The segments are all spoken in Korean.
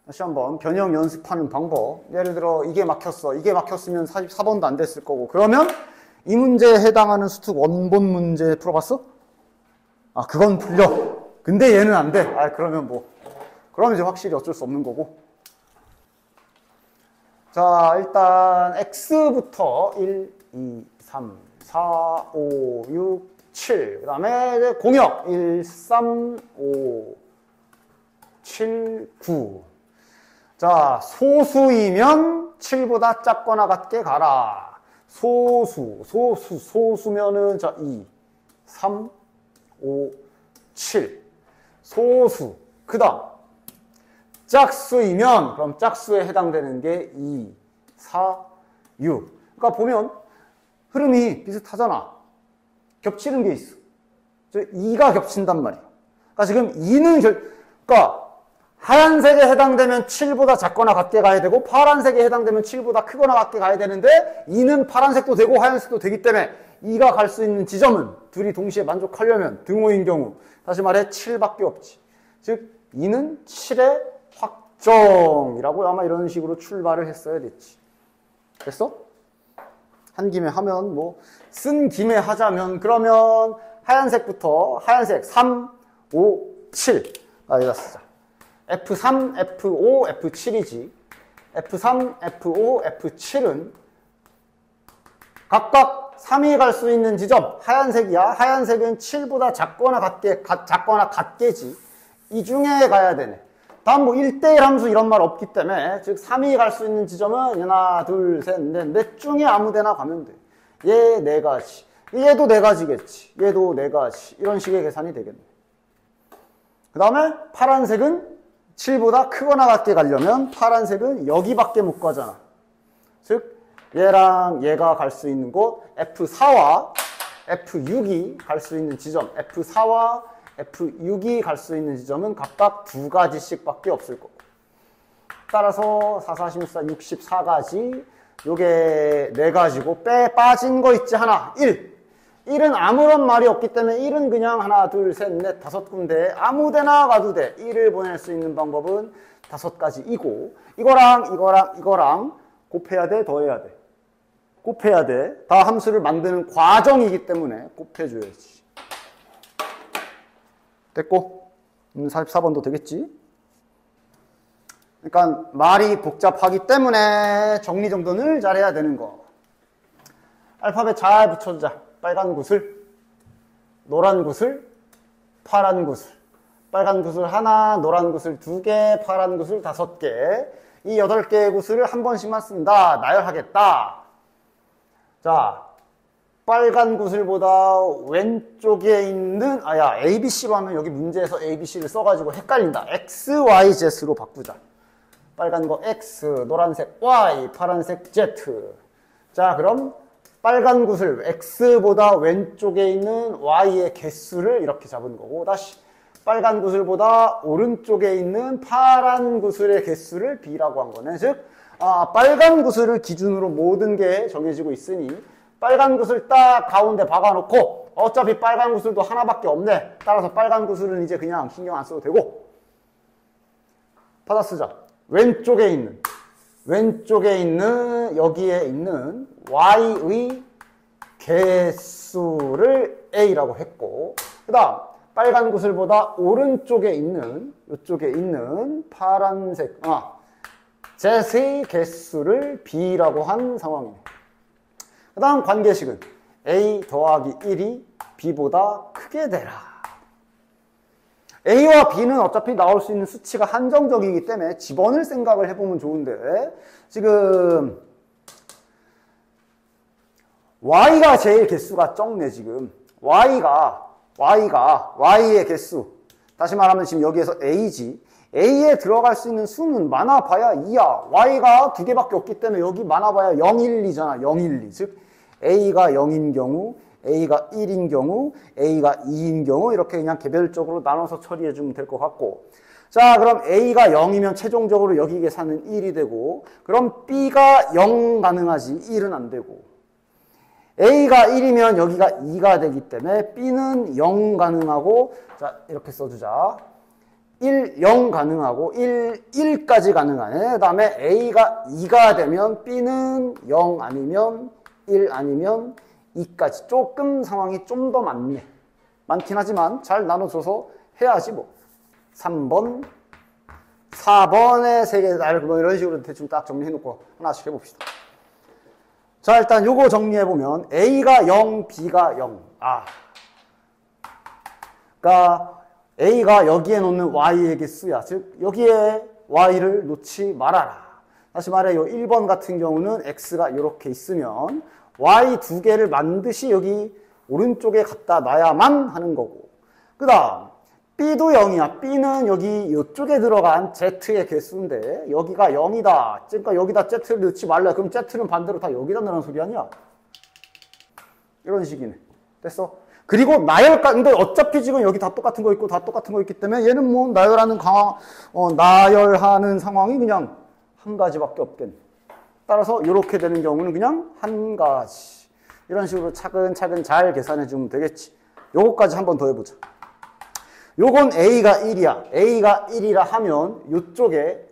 다시 한번 변형 연습하는 방법. 예를 들어 이게 막혔어. 이게 막혔으면 44번도 안 됐을 거고. 그러면 이 문제에 해당하는 수특 원본 문제 풀어봤어? 아, 그건 풀려. 근데 얘는 안 돼. 아, 그러면 뭐. 그러면 이제 확실히 어쩔 수 없는 거고. 자, 일단 x부터 1, 2, 3, 4, 5, 6, 7. 그 다음에 공역 1, 3, 5, 7, 9. 자, 소수이면 7보다 작거나 같게 가라. 소수면은 자, 2, 3, 5, 7. 소수. 그 다음. 짝수이면, 그럼 짝수에 해당되는 게 2, 4, 6. 그러니까 보면 흐름이 비슷하잖아. 겹치는 게 있어. 2가 겹친단 말이야. 그러니까 지금 2는 그러니까 하얀색에 해당되면 7보다 작거나 같게 가야 되고 파란색에 해당되면 7보다 크거나 같게 가야 되는데 2는 파란색도 되고 하얀색도 되기 때문에 2가 갈 수 있는 지점은 둘이 동시에 만족하려면 등호인 경우 다시 말해 7밖에 없지. 즉 2는 7의 확정이라고 아마 이런 식으로 출발을 했어야 됐지. 됐어? 한 김에 하면 뭐 쓴 김에 하자면 그러면 하얀색부터 하얀색 3, 5, 7 여기다 쓰자. F3, F5, F7이지. F3, F5, F7은 각각 3이 갈 수 있는 지점 하얀색이야. 하얀색은 7보다 작거나 같게지. 이 중에 가야 되네. 다음 뭐 1대1 함수 이런 말 없기 때문에 즉 3이 갈 수 있는 지점은 하나, 둘, 셋, 넷 중에 아무 데나 가면 돼. 얘 4가지. 얘도 4가지겠지. 얘도 4가지. 이런 식의 계산이 되겠네. 그 다음에 파란색은 7보다 크거나 같게 가려면 파란색은 여기밖에 못 가잖아. 즉 얘랑 얘가 갈 수 있는 곳 F4와 F6이 갈 수 있는 지점 F4와 F6이 갈 수 있는 지점은 각각 2가지씩 밖에 없을 거고. 따라서 4, 4, 16, 64가지 요게 4가지고 빠진 거 있지 하나 1. 1은 아무런 말이 없기 때문에 1은 그냥 하나, 둘, 셋, 넷, 5군데 아무 데나 가도 돼. 1을 보낼 수 있는 방법은 5가지이고 이거랑 곱해야 돼, 더해야 돼. 곱해야 돼. 다 함수를 만드는 과정이기 때문에 곱해줘야지. 됐고 44번도 되겠지. 그러니까 말이 복잡하기 때문에 정리정돈을 잘해야 되는 거. 알파벳 잘 붙여주자. 빨간 구슬, 노란 구슬, 파란 구슬. 빨간 구슬 하나, 노란 구슬 2개, 파란 구슬 5개. 이 8개의 구슬을 한 번씩만 쓴다. 나열하겠다. 자, 빨간 구슬보다 왼쪽에 있는 ABC로 하면 여기 문제에서 ABC를 써가지고 헷갈린다. X, Y, Z로 바꾸자. 빨간 거 X, 노란색 Y, 파란색 Z. 자, 그럼 빨간 구슬 X보다 왼쪽에 있는 Y의 개수를 이렇게 잡은 거고 다시 빨간 구슬보다 오른쪽에 있는 파란 구슬의 개수를 B라고 한 거네. 즉 빨간 구슬을 기준으로 모든 게 정해지고 있으니 빨간 구슬 딱 가운데 박아놓고 어차피 빨간 구슬도 하나밖에 없네. 따라서 빨간 구슬은 이제 그냥 신경 안 써도 되고 받아 쓰자. 왼쪽에 있는 여기에 있는 Y의 개수를 A라고 했고 그 다음 빨간 구슬보다 오른쪽에 있는 이쪽에 있는 파란색 Z의 개수를 B라고 한 상황이네. 그 다음 관계식은 A 더하기 1이 B보다 크게 되라. A와 B는 어차피 나올 수 있는 수치가 한정적이기 때문에 집어넣을 생각을 해보면 좋은데 지금 Y가 제일 개수가 적네. 지금 Y의 개수 다시 말하면 지금 여기에서 A지. A에 들어갈 수 있는 수는 많아봐야 2야. Y가 2개밖에 없기 때문에 여기 많아봐야 0, 1, 2잖아. 0, 1, 2. 즉 A가 0인 경우 A가 1인 경우, A가 2인 경우 이렇게 그냥 개별적으로 나눠서 처리해주면 될 것 같고 자 그럼 A가 0이면 최종적으로 여기 계산은 1이 되고 그럼 B가 0 가능하지 1은 안 되고 A가 1이면 여기가 2가 되기 때문에 B는 0 가능하고 자 이렇게 써주자. 1, 0 가능하고 1, 1까지 가능하네. 그 다음에 A가 2가 되면 B는 0 아니면 1 아니면 2까지. 조금 상황이 좀 더 많네. 많긴 하지만 잘 나눠줘서 해야지 뭐. 3번, 4번에 3개, 뭐 이런 식으로 대충 딱 정리해놓고 하나씩 해봅시다. 자, 일단 요거 정리해보면 A가 0, B가 0. 그러니까 A가 여기에 놓는 Y의 개수야. 즉 여기에 Y를 놓지 말아라. 다시 말해 요 1번 같은 경우는 X가 이렇게 있으면 Y 2개를 반드시 여기 오른쪽에 갖다 놔야만 하는 거고. 그 다음 B도 0이야. B는 여기 이쪽에 들어간 Z의 개수인데 여기가 0이다. 그러니까 여기다 Z를 넣지 말라. 그럼 Z는 반대로 다 여기다 넣으라는 소리 아니야? 이런 식이네. 됐어? 그리고 근데 어차피 지금 여기 다 똑같은 거 있고 다 똑같은 거 있기 때문에 얘는 뭐 나열하는 상황이 그냥 한 가지밖에 없겠네. 따라서 이렇게 되는 경우는 그냥 한 가지. 이런 식으로 차근차근 잘 계산해 주면 되겠지. 요거까지 한 번 더 해보자. 요건 A가 1이야. A가 1이라 하면 요쪽에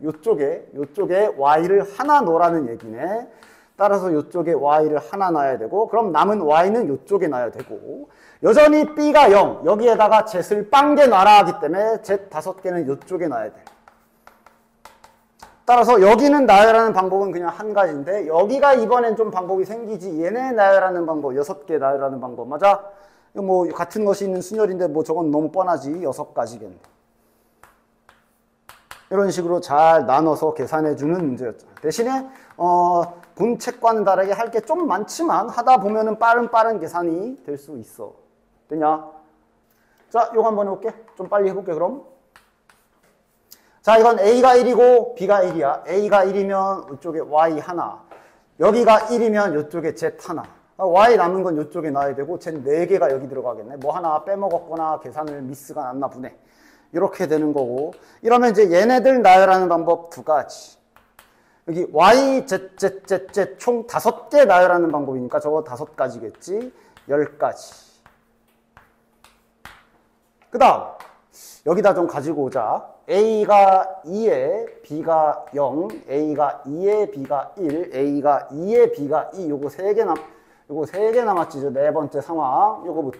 Y를 하나 넣으라는 얘기네. 따라서 요쪽에 Y를 하나 놔야 되고, 그럼 남은 Y는 요쪽에 놔야 되고, 여전히 B가 0, 여기에다가 Z를 빵개 놔라 하기 때문에 Z 5개는 요쪽에 놔야 돼. 따라서 여기는 나열하는 방법은 그냥 한 가지인데, 여기가 이번엔 좀 방법이 생기지. 얘네 나열하는 방법, 6개 나열하는 방법. 맞아? 뭐 같은 것이 있는 순열인데 뭐 저건 너무 뻔하지. 6가지겠네. 이런 식으로 잘 나눠서 계산해주는 문제였죠. 대신에 본 책과는 다르게 할 게 좀 많지만 하다 보면은 빠른 계산이 될 수 있어. 되냐? 자, 요거 한번 해볼게. 좀 빨리 해볼게 그럼. 자, 이건 A가 1이고 B가 1이야. A가 1이면 이쪽에 Y 하나, 여기가 1이면 이쪽에 Z 하나. Y 남은 건 이쪽에 놔야 되고 Z 4개가 여기 들어가겠네. 뭐 하나 빼먹었거나 계산을 미스가 났나 보네. 이렇게 되는 거고, 이러면 이제 얘네들 나열하는 방법 2가지. 여기 Y, Z 총 5개 나열하는 방법이니까 저거 5가지겠지. 10가지. 그 다음 여기다 좀 가지고 오자. A가 2에 B가 0, A가 2에 B가 1, A가 2에 B가 2. 요거 3개 남았지. 저 네 번째 상황. 요거부터.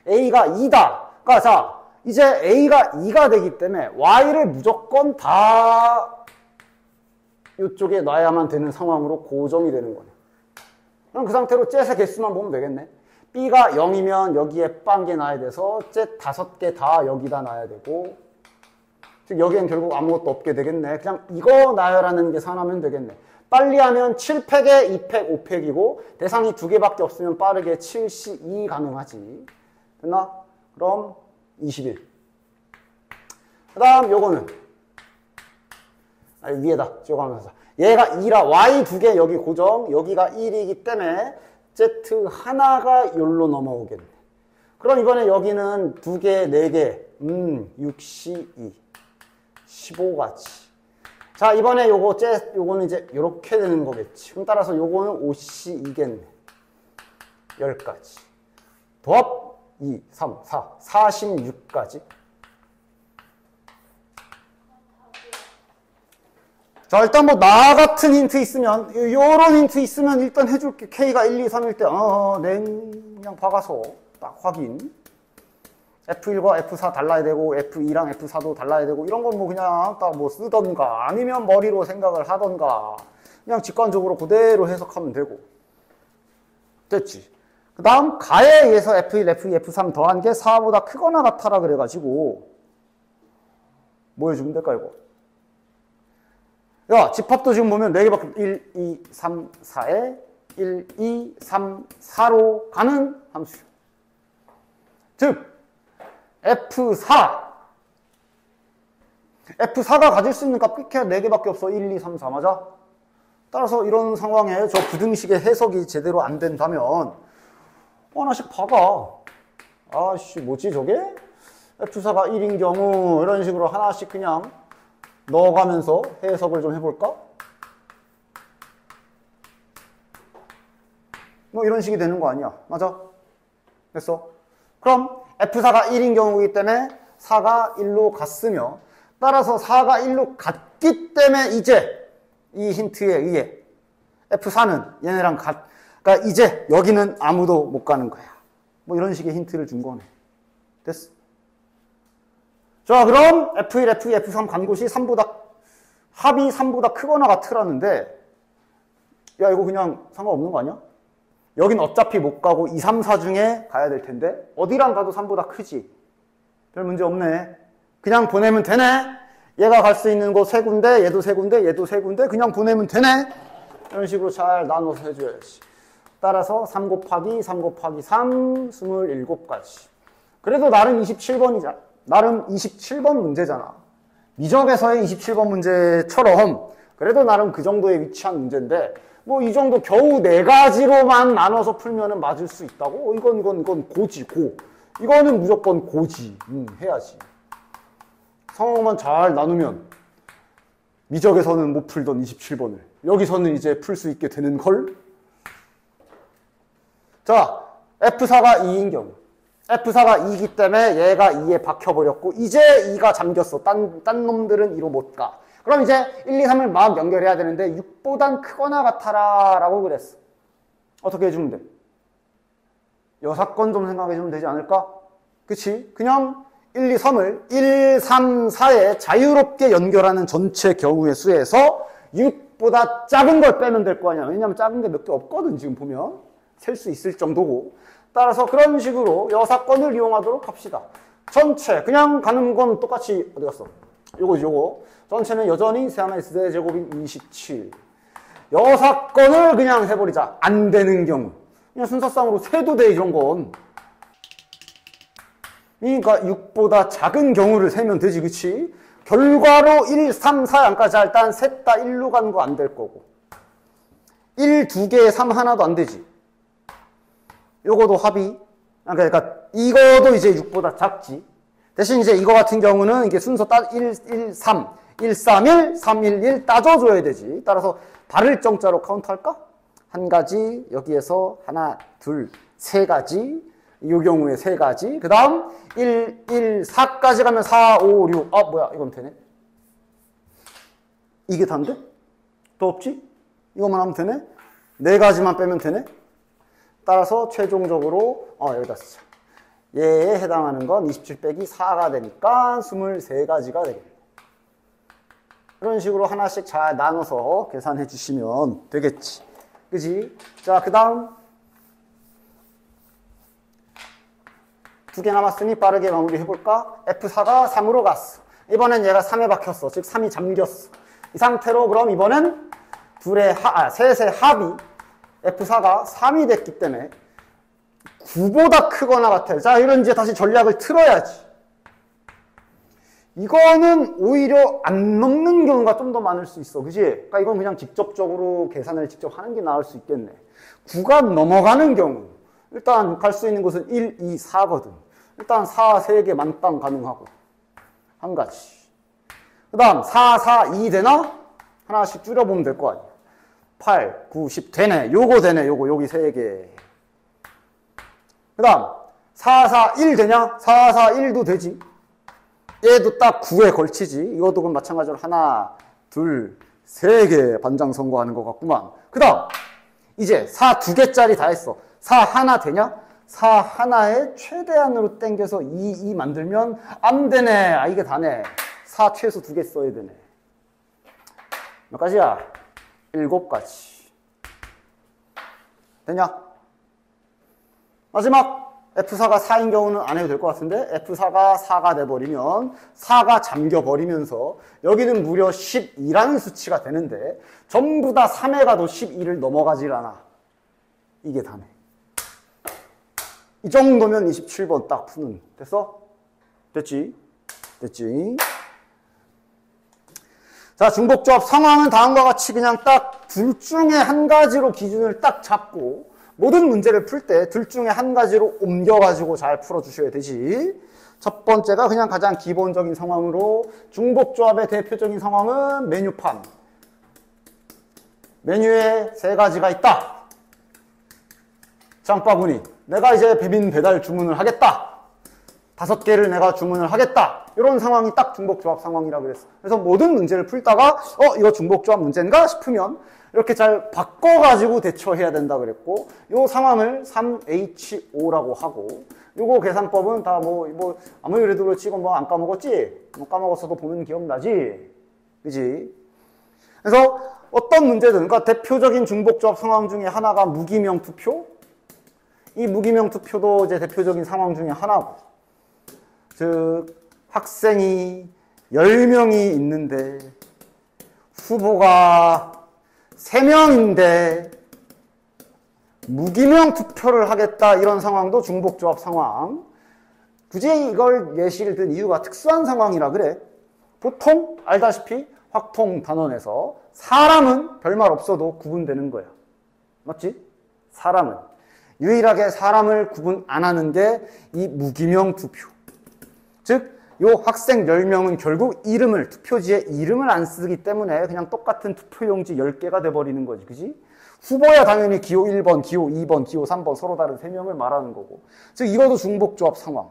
A가 2다. 그러니까 자, 이제 A가 2가 되기 때문에 Y를 무조건 다 이쪽에 놔야만 되는 상황으로 고정이 되는 거네. 그럼 그 상태로 Z의 개수만 보면 되겠네. B가 0이면 여기에 빵개 놔야 돼서 Z 5개 다 여기다 놔야 되고, 즉 여기엔 결국 아무것도 없게 되겠네. 그냥 이거 나열하는 계산하면 되겠네. 빨리 하면 7팩에 2팩, 5팩이고 대상이 2개밖에 없으면 빠르게 7C2 가능하지. 됐나? 그럼 21. 그 다음 요거는 위에다 찍어가면서 얘가 2라 Y 2개 여기 고정, 여기가 1이기 때문에 Z 하나가 여기로 넘어오겠네. 그럼 이번에 여기는 2개, 4개, 6C2, 15가지. 자, 이번에 요거는 이제 이렇게 되는 거겠지. 그럼 따라서 요거는 5C2겠네. 10가지. 도합 2, 3, 4, 46가지. 자, 일단 뭐 나 같은 힌트 있으면, 요런 힌트 있으면 일단 해줄게. K가 1, 2, 3일 때 그냥 박아서 딱 확인. F1과 F4 달라야 되고 F2랑 F4도 달라야 되고, 이런 건 뭐 그냥 딱 뭐 쓰던가 아니면 머리로 생각을 하던가 그냥 직관적으로 그대로 해석하면 되고. 됐지. 그 다음 가에 의해서 F1, F2, F3 더한 게 4보다 크거나 같아라 그래가지고 뭐 해주면 될까 이거? 야, 집합도 지금 보면 4개밖에 1, 2, 3, 4에 1, 2, 3, 4로 가는 함수. 즉 F4. F4가 가질 수 있는 값 꽤 4개밖에 없어. 1, 2, 3, 4 맞아? 따라서 이런 상황에 저 부등식의 해석이 제대로 안 된다면 하나씩 박아. 아씨 뭐지 저게? F4가 1인 경우 이런 식으로 하나씩 그냥 넣어가면서 해석을 좀 해볼까? 뭐 이런 식이 되는 거 아니야. 맞아? 됐어? 그럼 F4가 1인 경우이기 때문에 4가 1로 갔으며, 따라서 4가 1로 같기 때문에 이제 이 힌트에 의해 F4는 얘네랑 그러니까 이제 여기는 아무도 못 가는 거야. 뭐 이런 식의 힌트를 준 거네. 됐어. 자, 그럼 F1, F2, F3 간 곳이 합이 3보다 크거나 같으라는데, 야, 이거 그냥 상관없는 거 아니야? 여긴 어차피 못 가고 2, 3, 4 중에 가야 될 텐데, 어디랑 가도 3보다 크지? 별 문제 없네. 그냥 보내면 되네? 얘가 갈 수 있는 곳 세 군데, 얘도 세 군데, 얘도 세 군데, 그냥 보내면 되네? 이런 식으로 잘 나눠서 해줘야지. 따라서 3 곱하기 3 곱하기 3, 27가지. 그래도 나름 27번이잖아. 나름 27번 문제잖아. 미적에서의 27번 문제처럼 그래도 나름 그 정도에 위치한 문제인데 뭐 이 정도 겨우 4가지로만 나눠서 풀면은 맞을 수 있다고? 이건 고지, 고. 이거는 무조건 고지. 해야지. 상황만 잘 나누면 미적에서는 못 풀던 27번을 여기서는 이제 풀 수 있게 되는 걸. 자, F4가 2인 경우. F4가 2이기 때문에 얘가 2에 박혀버렸고 이제 2가 잠겼어. 딴 놈들은 2로 못 가. 그럼 이제 1, 2, 3을 막 연결해야 되는데 6보단 크거나 같아라 라고 그랬어. 어떻게 해주면 돼? 여사건 좀 생각해주면 되지 않을까? 그치? 그냥 1, 2, 3을 1, 3, 4에 자유롭게 연결하는 전체 경우의 수에서 6보다 작은 걸 빼면 될 거 아니야. 왜냐면 작은 게 몇 개 없거든. 지금 보면 셀 수 있을 정도고. 따라서 그런 식으로 여사건을 이용하도록 합시다. 전체 그냥 가는 건 똑같이 어디 갔어? 요거 전체는 여전히 세하나 S제곱인 27. 여사건을 그냥 해버리자. 안 되는 경우 그냥 순서상으로 세도 돼. 이런 건 그러니까 6보다 작은 경우를 세면 되지. 그치? 결과로 1, 3, 4 양까지 일단 셋 다 1로 가는 거 안 될 거고 1, 2개, 3 하나도 안 되지. 요거도 합이, 그러니까 이거도 이제 6보다 작지. 대신 이제 이거 같은 경우는 이게 순서 1, 1, 3, 1, 3, 1, 3, 1, 1 따져줘야 되지. 따라서 발을 정자로 카운트 할까? 한 가지, 여기에서 하나, 둘, 세 가지, 이 경우에 세 가지. 그 다음 1, 1, 4까지 가면 4, 5, 6. 아, 뭐야, 이건 되네. 이게 단데? 더 없지? 이것만 하면 되네? 네 가지만 빼면 되네? 따라서 최종적으로 여기다 쓰자. 얘에 해당하는 건 27 빼기 4가 되니까 23가지가 되겠네. 이런 식으로 하나씩 잘 나눠서 계산해 주시면 되겠지. 그지? 자, 그 다음 2개 남았으니 빠르게 마무리 해볼까? F4가 3으로 갔어. 이번엔 얘가 3에 박혔어. 즉 3이 잠겼어. 이 상태로 그럼 이번엔 셋의 합이 F4가 3이 됐기 때문에 9보다 크거나 같아. 자, 이런 이제 다시 전략을 틀어야지. 이거는 오히려 안 넘는 경우가 좀 더 많을 수 있어. 그지? 그러니까 이건 그냥 직접적으로 계산을 직접 하는 게 나을 수 있겠네. 9가 넘어가는 경우. 일단 갈 수 있는 곳은 1, 2, 4거든. 일단 4, 3개 만땅 가능하고. 한 가지. 그 다음 4, 4, 2 되나? 하나씩 줄여보면 될 거 아니야. 8, 9, 10 되네. 요거 되네. 여기 3개. 그 다음 4, 4, 1 되냐? 4, 4, 1도 되지. 얘도 딱 9에 걸치지. 이것도 그럼 마찬가지로 하나, 둘, 3개 반장 선거하는 것 같구만. 그 다음 이제 4 2개짜리 다 했어. 4 하나 되냐? 4 하나에 최대한으로 땡겨서 2 만들면 안 되네. 아, 이게 다네. 4 최소 2개 써야 되네. 몇 가지야? 7가지. 되냐? 마지막 F4가 4인 경우는 안 해도 될 것 같은데 F4가 4가 돼버리면 4가 잠겨버리면서 여기는 무려 12라는 수치가 되는데 전부 다 3에 가도 12를 넘어가질 않아. 이게 다네. 이 정도면 27번 딱 푸는. 됐어? 됐지? 됐지? 자, 중복조합 상황은 다음과 같이 그냥 딱 둘 중에 한 가지로 기준을 딱 잡고 모든 문제를 풀 때 둘 중에 한 가지로 옮겨가지고 잘 풀어주셔야 되지. 첫 번째가 그냥 가장 기본적인 상황으로 중복조합의 대표적인 상황은 메뉴판. 메뉴에 3가지가 있다. 장바구니. 내가 이제 배민 배달 주문을 하겠다. 5개를 내가 주문을 하겠다. 이런 상황이 딱 중복조합 상황이라 그랬어. 그래서 모든 문제를 풀다가 이거 중복조합 문제인가 싶으면 이렇게 잘 바꿔가지고 대처해야 된다 그랬고, 요 상황을 3H5라고 하고, 요거 계산법은 다 아무리 그래도 그렇지, 이거 안 까먹었지? 까먹었어도 보면 기억나지? 그지? 그래서 어떤 문제든, 그러니까 대표적인 중복조합 상황 중에 하나가 무기명 투표? 이 무기명 투표도 이제 대표적인 상황 중에 하나고, 즉, 학생이 10명이 있는데, 후보가 3명인데 무기명 투표를 하겠다, 이런 상황도 중복조합 상황. 굳이 이걸 예시를 든 이유가 특수한 상황이라 그래. 보통 알다시피 확통 단원에서 사람은 별말 없어도 구분되는 거야. 맞지? 사람은. 유일하게 사람을 구분 안 하는 게 이 무기명 투표. 즉 요 학생 10명은 결국 투표지에 이름을 안 쓰기 때문에 그냥 똑같은 투표용지 10개가 돼버리는 거지. 그지? 후보야 당연히 기호 1번, 기호 2번, 기호 3번 서로 다른 3명을 말하는 거고. 즉 이것도 중복조합 상황.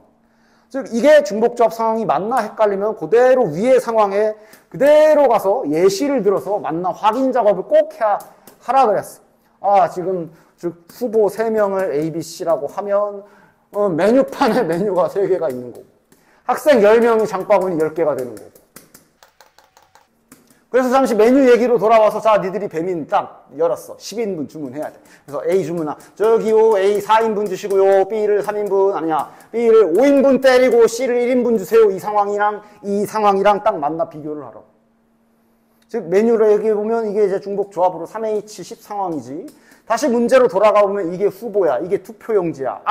즉 이게 중복조합 상황이 맞나 헷갈리면 그대로 위의 상황에 그대로 가서 예시를 들어서 맞나 확인 작업을 꼭 하라 그랬어. 지금 즉 후보 3명을 A, B, C라고 하면 메뉴판에 메뉴가 3개가 있는 거고, 학생 10명이 장바구니 10개가 되는 거고. 그래서 잠시 메뉴 얘기로 돌아와서, 자, 니들이 배민 딱 열었어. 10인분 주문해야 돼. 그래서 A 주문아, 저기요, A 4인분 주시고요. B를 3인분, 아니야. B를 5인분 때리고 C를 1인분 주세요. 이 상황이랑 딱 맞나 비교를 하라고. 즉, 메뉴를 얘기해보면 이게 이제 중복조합으로 3H10 상황이지. 다시 문제로 돌아가 보면 이게 후보야. 이게 투표용지야.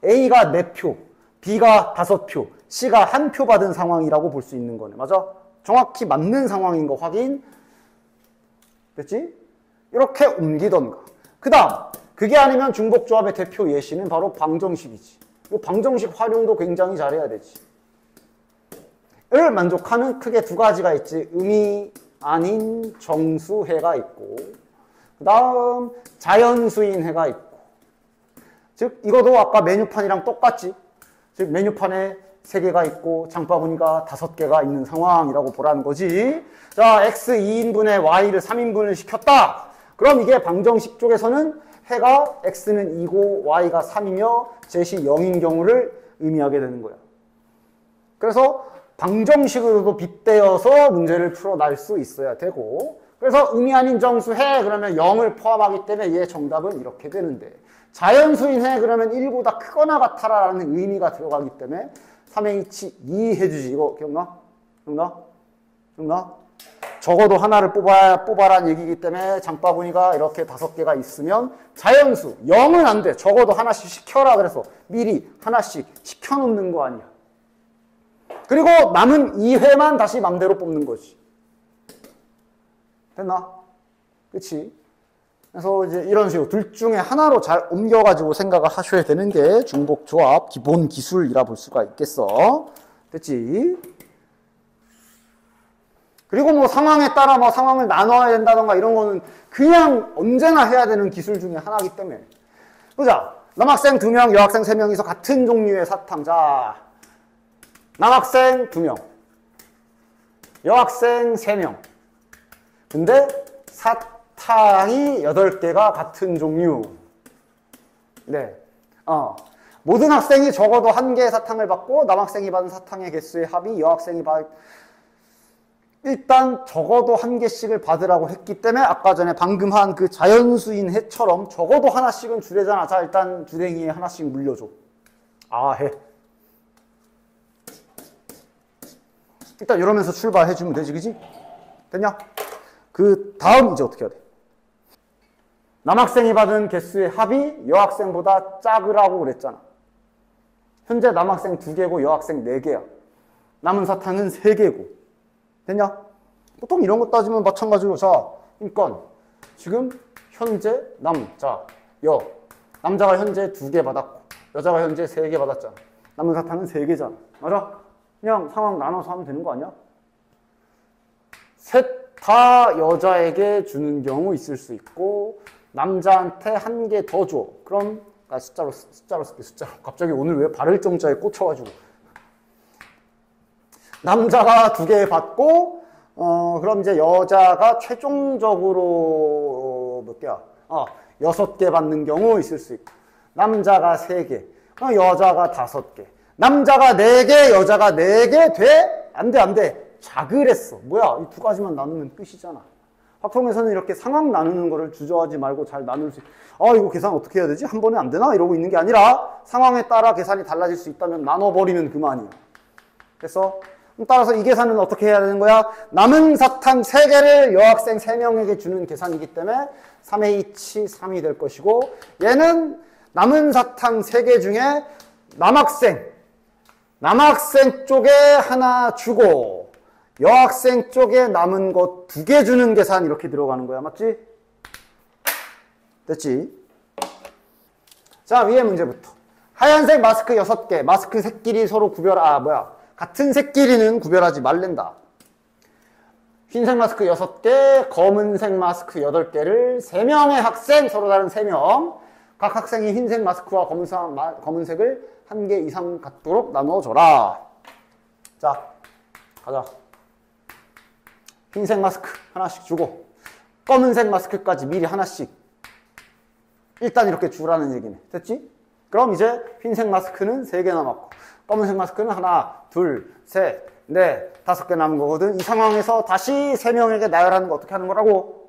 A가 4표, B가 5표, C가 1표 받은 상황이라고 볼 수 있는 거네. 맞아? 정확히 맞는 상황인 거 확인. 됐지? 이렇게 옮기던가. 그 다음, 그게 아니면 중복조합의 대표 예시는 바로 방정식이지. 이 방정식 활용도 굉장히 잘해야 되지. 을 만족하는 크게 2가지가 있지. 의미 아닌 정수해가 있고, 그 다음 자연수인 해가 있고. 즉 이것도 아까 메뉴판이랑 똑같지. 즉 메뉴판에 3개가 있고 장바구니가 5개가 있는 상황이라고 보라는 거지. 자, X 2인분에 Y를 3인분을 시켰다. 그럼 이게 방정식 쪽에서는 해가 X는 2고 Y가 3이며 zet이 0인 경우를 의미하게 되는 거야. 그래서 방정식으로도 빗대어서 문제를 풀어낼 수 있어야 되고, 그래서 의미 아닌 정수 해 그러면 0을 포함하기 때문에 얘 정답은 이렇게 되는데, 자연수인 해 그러면 1보다 크거나 같아라 라는 의미가 들어가기 때문에 3H2 해주지. 이거 기억나? 적어도 하나를 뽑아라는 얘기이기 때문에 장바구니가 이렇게 5개가 있으면 자연수 0은 안 돼. 적어도 하나씩 시켜라 그래서 미리 하나씩 시켜놓는 거 아니야. 그리고 남은 2회만 다시 맘대로 뽑는 거지. 됐나? 그치? 그래서 이제 이런 식으로 둘 중에 하나로 잘 옮겨가지고 생각을 하셔야 되는 게 중복조합 기본 기술이라 볼 수가 있겠어. 됐지? 그리고 상황에 따라 상황을 나눠야 된다던가 이런 거는 그냥 언제나 해야 되는 기술 중에 하나이기 때문에. 보자. 남학생 2명, 여학생 3명이서 같은 종류의 사탕. 자, 남학생 2명, 여학생 3명. 근데 사탕이 8개가 같은 종류. 네. 모든 학생이 적어도 1개의 사탕을 받고 남학생이 받은 사탕의 개수의 합이 여학생이 일단 적어도 1개씩을 받으라고 했기 때문에 아까 전에 방금 한 그 자연수인 해처럼 적어도 하나씩은 주래잖아. 자, 일단 주댕이에 하나씩 물려줘. 해. 일단 이러면서 출발해주면 되지, 그지? 됐냐? 그 다음 이제 어떻게 해야 돼? 남학생이 받은 개수의 합이 여학생보다 작으라고 그랬잖아. 현재 남학생 2개고 여학생 4개야. 남은 사탕은 3개고. 됐냐? 보통 이런 거 따지면 마찬가지로, 자, 그러니까 지금 현재 남자가 현재 2개 받았고 여자가 현재 3개 받았잖아. 남은 사탕은 3개잖아. 맞아? 그냥 상황 나눠서 하면 되는 거 아니야? 셋 다 여자에게 주는 경우 있을 수 있고 남자한테 1개 더 줘. 그럼 숫자로 쓸게. 갑자기 오늘 왜 발을 정자에 꽂혀가지고 남자가 2개 받고, 그럼 이제 여자가 최종적으로 몇 개야? 6개 받는 경우 있을 수 있고, 남자가 3개, 여자가 5개, 남자가 4개, 여자가 4개 돼? 안 돼, 안 돼. 자그랬어. 뭐야? 이 2가지만 나누면 끝이잖아. 확통에서는 이렇게 상황 나누는 거를 주저하지 말고 잘 나눌 수 이거 계산 어떻게 해야 되지? 한 번에 안 되나? 이러고 있는 게 아니라 상황에 따라 계산이 달라질 수 있다면 나눠버리면 그만이야. 그래서 따라서 이 계산은 어떻게 해야 되는 거야? 남은 사탕 3개를 여학생 3명에게 주는 계산이기 때문에 3H 3이 될 것이고, 얘는 남은 사탕 3개 중에 남학생 쪽에 하나 주고 여학생 쪽에 남은 것 2개 주는 계산 이렇게 들어가는 거야. 맞지? 됐지? 자, 위에 문제부터. 하얀색 마스크 6개, 마스크 색끼리 서로 같은 색끼리는 구별하지 말랜다. 흰색 마스크 6개, 검은색 마스크 8개를 3명의 학생, 서로 다른 3명, 각 학생이 흰색 마스크와 검은색을 1개 이상 갖도록 나눠줘라. 자, 가자. 흰색 마스크 하나씩 주고 검은색 마스크까지 미리 하나씩 일단 이렇게 주라는 얘기네. 됐지? 그럼 이제 흰색 마스크는 3개 남았고 검은색 마스크는 하나, 둘, 셋, 넷, 5개 남은 거거든. 이 상황에서 다시 3명에게 나열하는 거 어떻게 하는 거라고?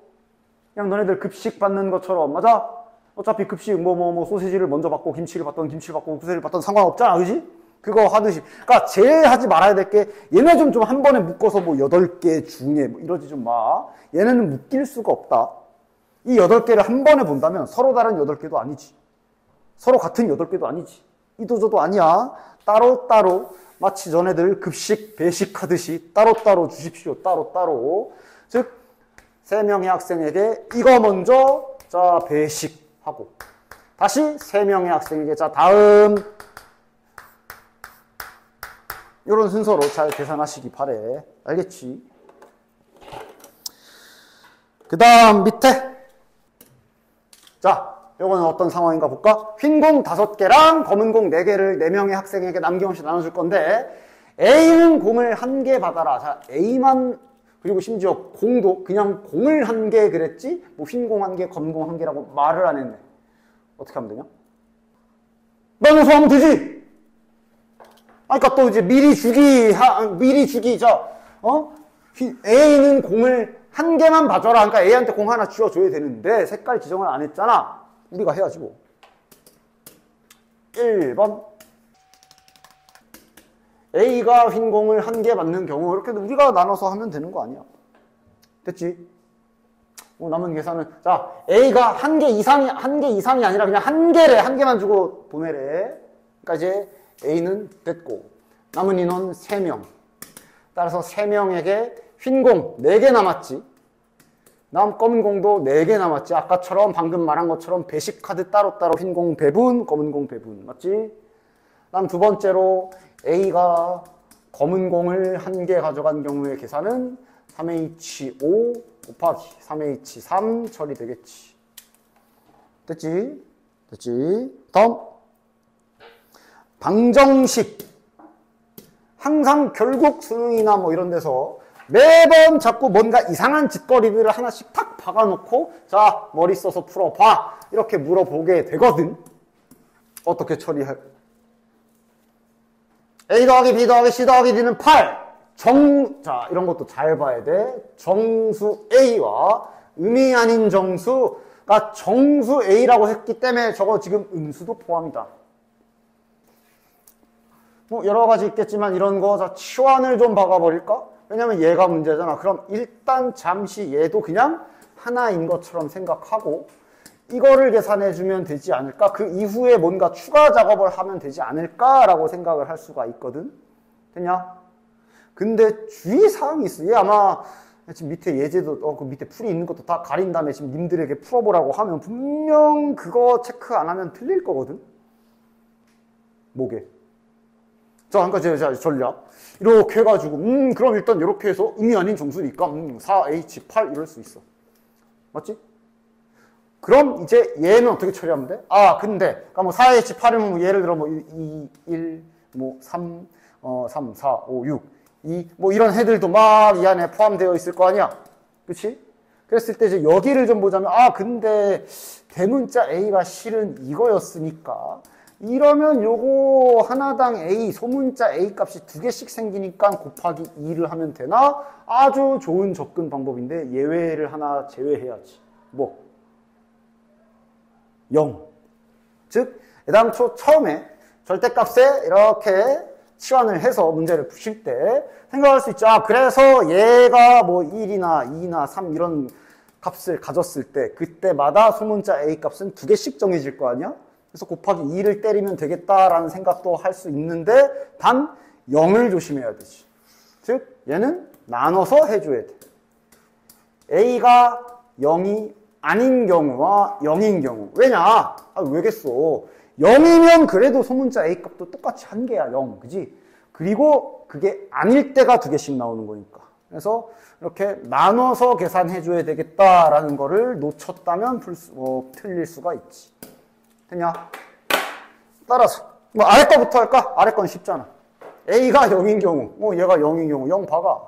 그냥 너네들 급식 받는 것처럼. 맞아? 어차피 급식 소시지를 먼저 받고 김치를 받던 소시지를 받던 상관없잖아. 그지? 그거 하듯이. 그러니까 제일 하지 말아야 될 게, 얘네 좀 한 번에 묶어서 8개 중에 이러지 좀 마. 얘네는 묶일 수가 없다. 이 8개를 한 번에 본다면 서로 다른 8개도 아니지. 서로 같은 8개도 아니지. 이도저도 아니야. 따로따로 마치 전애들 급식 배식하듯이 따로따로 주십시오. 따로따로. 즉 3명의 학생에게 이거 먼저 자 배식하고 다시 3명의 학생에게 자 다음 이런 순서로 잘 계산하시기 바래. 알겠지? 그 다음 밑에 자 요거는 어떤 상황인가 볼까? 흰 공 5개랑 검은 공 4개를 4명의 학생에게 남김없이 나눠줄 건데 A는 공을 1개 받아라. 자 A만 그리고 심지어 공도 그냥 공을 1개 그랬지 뭐 흰 공 1개 검은 공 1개라고 말을 안 했네. 어떻게 하면 되냐? 나눠서 하면 되지. 그러니까 또 이제 미리 주기 A는 공을 1개만 봐줘라. 그러니까 A한테 공 하나 쥐어줘야 되는데 색깔 지정을 안 했잖아. 우리가 해야지 뭐. 1번 A가 흰 공을 1개 받는 경우 이렇게 우리가 나눠서 하면 되는 거 아니야. 됐지? 남은 계산은 자 A가 1개 이상이 아니라 그냥 1개래. 1개만 주고 보내래. 그러니까 이제 A는 됐고 남은 인원 3명. 따라서 3명에게 흰 공 4개 남았지. 다음 검은 공도 4개 남았지. 아까처럼 방금 말한 것처럼 배식 카드 따로따로 흰 공 배분, 검은 공 배분. 맞지? 다음 두 번째로 A가 검은 공을 1개 가져간 경우의 계산은 3H5 곱하기 3H3 처리되겠지. 됐지? 됐지? 다음 방정식. 항상 결국 수능이나 뭐 이런 데서 매번 자꾸 뭔가 이상한 짓거리들을 하나씩 탁 박아놓고 자 머리 써서 풀어봐 이렇게 물어보게 되거든. 어떻게 처리할? A 더하기 B 더하기 C 더하기 D는 8. 자 이런 것도 잘 봐야 돼. 정수 A와 음이 아닌 정수가 정수 A라고 했기 때문에 저거 지금 음수도 포함이다. 뭐 여러 가지 있겠지만 이런 거 자 치환을 좀 박아버릴까? 왜냐면 얘가 문제잖아. 그럼 일단 잠시 얘도 그냥 하나인 것처럼 생각하고 이거를 계산해주면 되지 않을까? 그 이후에 뭔가 추가 작업을 하면 되지 않을까라고 생각을 할 수가 있거든. 됐냐? 근데 주의사항이 있어. 얘 아마 지금 밑에 예제도 그 밑에 풀이 있는 것도 다 가린 다음에 지금 님들에게 풀어보라고 하면 분명 그거 체크 안 하면 틀릴 거거든. 뭐게? 자, 그러니까 제가 전략 이렇게 해가지고 그럼 일단 이렇게 해서 음이 아닌 정수니까 4H8 이럴 수 있어. 맞지? 그럼 이제 얘는 어떻게 처리하면 돼? 근데 그러니까 뭐 4H8이면 뭐 예를 들어 뭐 2, 1, 뭐 3, 3, 4, 5, 6 뭐 이런 해들도 막 이 안에 포함되어 있을 거 아니야. 그치? 그랬을 때 이제 여기를 좀 보자면, 근데 대문자 A가 실은 이거였으니까, 이러면 요거 하나당 A, 소문자 A 값이 2개씩 생기니까 곱하기 2를 하면 되나? 아주 좋은 접근 방법인데 예외를 하나 제외해야지. 뭐? 0. 즉, 애당초 처음에 절대값에 이렇게 치환을 해서 문제를 푸실 때 생각할 수 있죠. 그래서 얘가 뭐 1이나 2나 3 이런 값을 가졌을 때 그때마다 소문자 A 값은 2개씩 정해질 거 아니야? 그래서 곱하기 2를 때리면 되겠다라는 생각도 할 수 있는데 단 0을 조심해야 되지. 즉 얘는 나눠서 해줘야 돼. A가 0이 아닌 경우와 0인 경우. 왜냐? 왜겠어? 0이면 그래도 소문자 A 값도 똑같이 1개야. 0. 그지? 그리고 그게 아닐 때가 2개씩 나오는 거니까. 그래서 이렇게 나눠서 계산해줘야 되겠다라는 거를 놓쳤다면 틀릴 수가 있지. 됐냐? 따라서 뭐 아래 거부터 할까? 아래 건 쉽잖아. A가 0인 경우, 얘가 0인 경우 0 박아.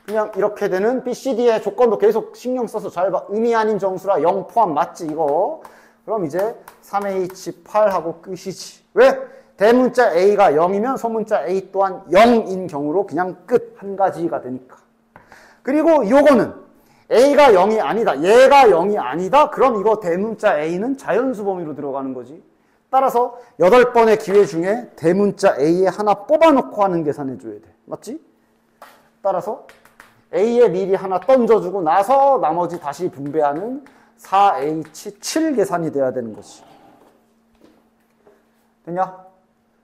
그냥 이렇게 되는 B, C, D의 조건도 계속 신경 써서 잘 봐. 의미 아닌 정수라 0 포함 맞지 이거? 그럼 이제 3H8하고 끝이지. 왜? 대문자 A가 0이면 소문자 A 또한 0인 경우로 그냥 끝. 한 가지가 되니까. 그리고 요거는 A가 0이 아니다. 얘가 0이 아니다. 그럼 이거 대문자 A는 자연수 범위로 들어가는 거지. 따라서 8번의 기회 중에 대문자 A에 하나 뽑아놓고 하는 계산해줘야 돼. 맞지? 따라서 A에 미리 하나 던져주고 나서 나머지 다시 분배하는 4H7 계산이 돼야 되는 거지. 됐냐?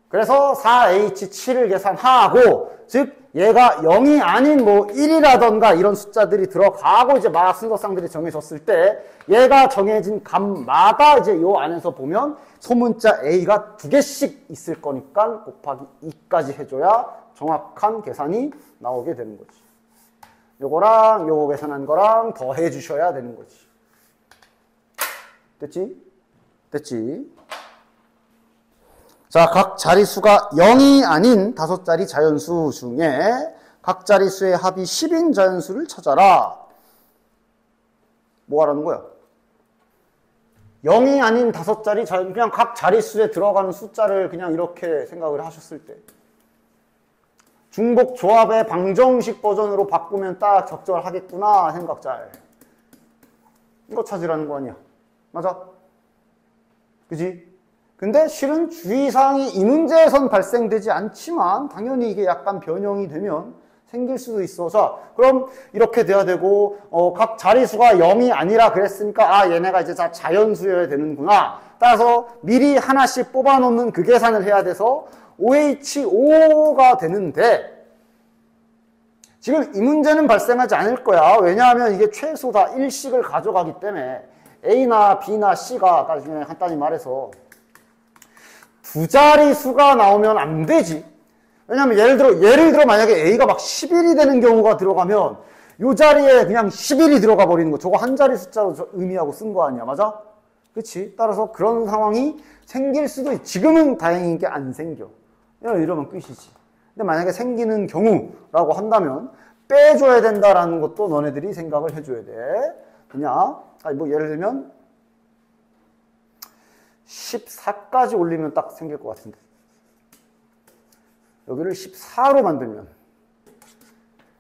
그래서 4H7을 계산하고, 즉 얘가 0이 아닌 뭐 1이라던가 이런 숫자들이 들어가고 이제 막 순서상들이 정해졌을 때 얘가 정해진 값마다 이제 요 안에서 보면 소문자 A가 2개씩 있을 거니까 곱하기 2까지 해줘야 정확한 계산이 나오게 되는 거지. 요거랑 요거 계산한 거랑 더해 주셔야 되는 거지. 됐지? 됐지? 자, 각 자리수가 0이 아닌 5자리 자연수 중에 각 자리수의 합이 10인 자연수를 찾아라. 뭐 하라는 거야? 0이 아닌 5자리 자연수, 그냥 각 자리수에 들어가는 숫자를 그냥 이렇게 생각을 하셨을 때 중복 조합의 방정식 버전으로 바꾸면 딱 적절하겠구나 생각 잘. 이거 찾으라는 거 아니야. 맞아? 그지? 근데 실은 주의사항이 이 문제에선 발생되지 않지만 당연히 이게 약간 변형이 되면 생길 수도 있어. 자, 그럼 이렇게 돼야 되고 각 자리수가 0이 아니라 그랬으니까 얘네가 이제 다 자연수여야 되는구나. 따라서 미리 하나씩 뽑아놓는 그 계산을 해야 돼서 OH5가 되는데 지금 이 문제는 발생하지 않을 거야. 왜냐하면 이게 최소 다 1씩을 가져가기 때문에 A나 B나 C가 나중에 간단히 말해서 두 자리 수가 나오면 안 되지. 왜냐면 예를 들어 만약에 A가 막 11이 되는 경우가 들어가면 요 자리에 그냥 11이 들어가 버리는 거. 저거 한 자리 숫자로 의미하고 쓴 거 아니야. 맞아? 그치? 따라서 그런 상황이 생길 수도 있지. 지금은 다행인 게 안 생겨. 이러면 끝이지. 근데 만약에 생기는 경우라고 한다면 빼줘야 된다라는 것도 너네들이 생각을 해줘야 돼. 그냥 뭐 예를 들면 14까지 올리면 딱 생길 것 같은데 여기를 14로 만들면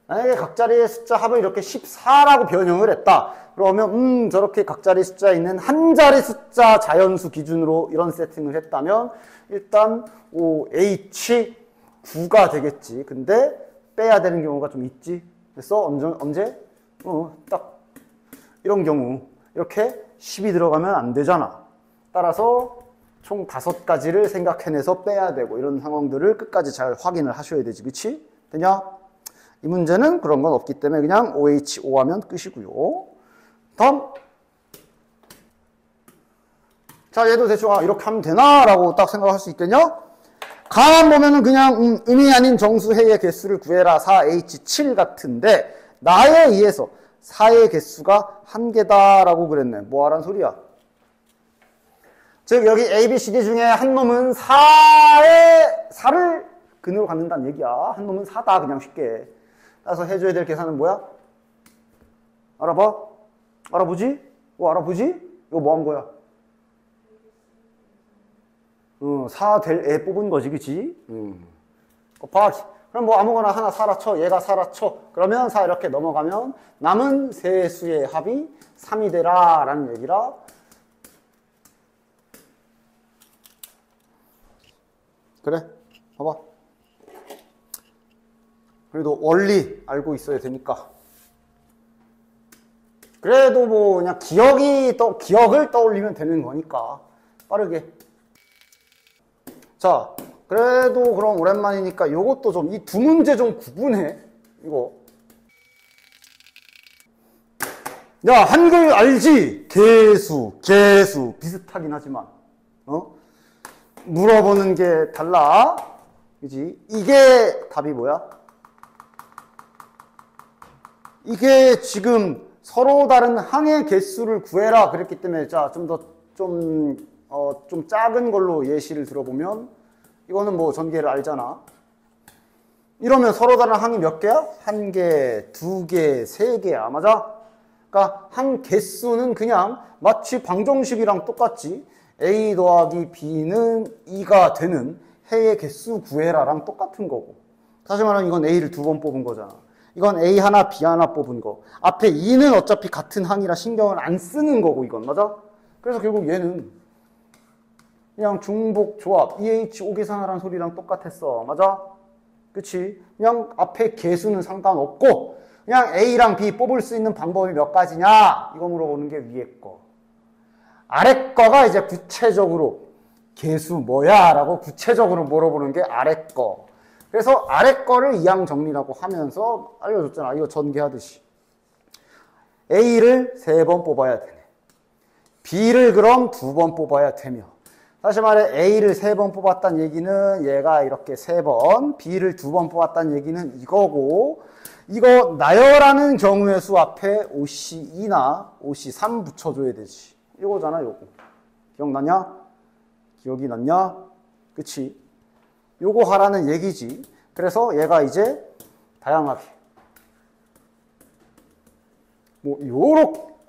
만약에 각 자리의 숫자 합을 이렇게 14라고 변형을 했다. 그러면 저렇게 각 자리 숫자에 있는 한 자리 숫자 자연수 기준으로 이런 세팅을 했다면 일단 OH9가 되겠지. 근데 빼야 되는 경우가 좀 있지. 그래서 언제? 딱 이런 경우 이렇게 10이 들어가면 안 되잖아. 따라서 총 5가지를 생각해내서 빼야 되고 이런 상황들을 끝까지 잘 확인을 하셔야 되지. 그치? 되냐? 이 문제는 그런 건 없기 때문에 그냥 OH5 하면 끝이고요. 다음. 자, 얘도 대충 이렇게 하면 되나? 라고 딱 생각할 수 있겠냐? 가만 보면은 그냥 의미 아닌 정수해의 개수를 구해라 4H7 같은데 나에 의해서 4의 개수가 1개다 라고 그랬네. 뭐 하란 소리야? 즉 여기 A, B, C, D 중에 한 놈은 4를 근으로 갖는다는 얘기야. 한 놈은 4다 그냥 쉽게. 그래서 해줘야 될 계산은 뭐야? 알아봐? 알아보지? 알아보지? 이거 뭐 한 거야? 4 될 애 뽑은 거지, 그치? 곱하기. 그럼 뭐 아무거나 하나 4라 쳐. 얘가 4라 쳐. 그러면 4 이렇게 넘어가면 남은 세 수의 합이 3이 되라 라는 얘기라. 그래, 봐봐. 그래도 원리 알고 있어야 되니까. 그래도 뭐 그냥 기억을 떠올리면 되는 거니까 빠르게. 자, 그래도 그럼 오랜만이니까 요것도 좀 이 두 문제 좀 구분해. 이거. 야, 한글 알지? 개수 비슷하긴 하지만 물어보는 게 달라. 그지? 이게 답이 뭐야? 이게 지금 서로 다른 항의 개수를 구해라 그랬기 때문에, 자, 좀 작은 걸로 예시를 들어보면, 이거는 뭐 전개를 알잖아. 이러면 서로 다른 항이 몇 개야? 1개, 2개, 3개야. 맞아? 그러니까 항 개수는 그냥 마치 방정식이랑 똑같지. A 더하기 B는 2가 되는 해의 개수 구해라랑 똑같은 거고. 다시 말하면 이건 A를 2번 뽑은 거잖아. 이건 A 하나, B 하나 뽑은 거. 앞에 2는 어차피 같은 항이라 신경을 안 쓰는 거고, 이건. 맞아? 그래서 결국 얘는 그냥 중복 조합, EH5 계산하라는 소리랑 똑같았어. 맞아? 그치? 그냥 앞에 개수는 상관없고, 그냥 A랑 B 뽑을 수 있는 방법이 몇 가지냐? 이거 물어보는 게 위에 거. 아래 거가 이제 구체적으로 개수 뭐야? 라고 구체적으로 물어보는 게 아래 거. 그래서 아래 거를 이항 정리라고 하면서 알려줬잖아. 이거 전개하듯이. A를 3번 뽑아야 되네. B를 그럼 2번 뽑아야 되며. 다시 말해 A를 3번 뽑았다는 얘기는 얘가 이렇게 3번, B를 2번 뽑았다는 얘기는 이거고, 이거 나열하는 경우의 수 앞에 OC2나 OC3 붙여줘야 되지. 이거잖아, 요거. 기억나냐? 기억이 났냐? 그치? 요거 하라는 얘기지. 그래서 얘가 이제 다양하게 뭐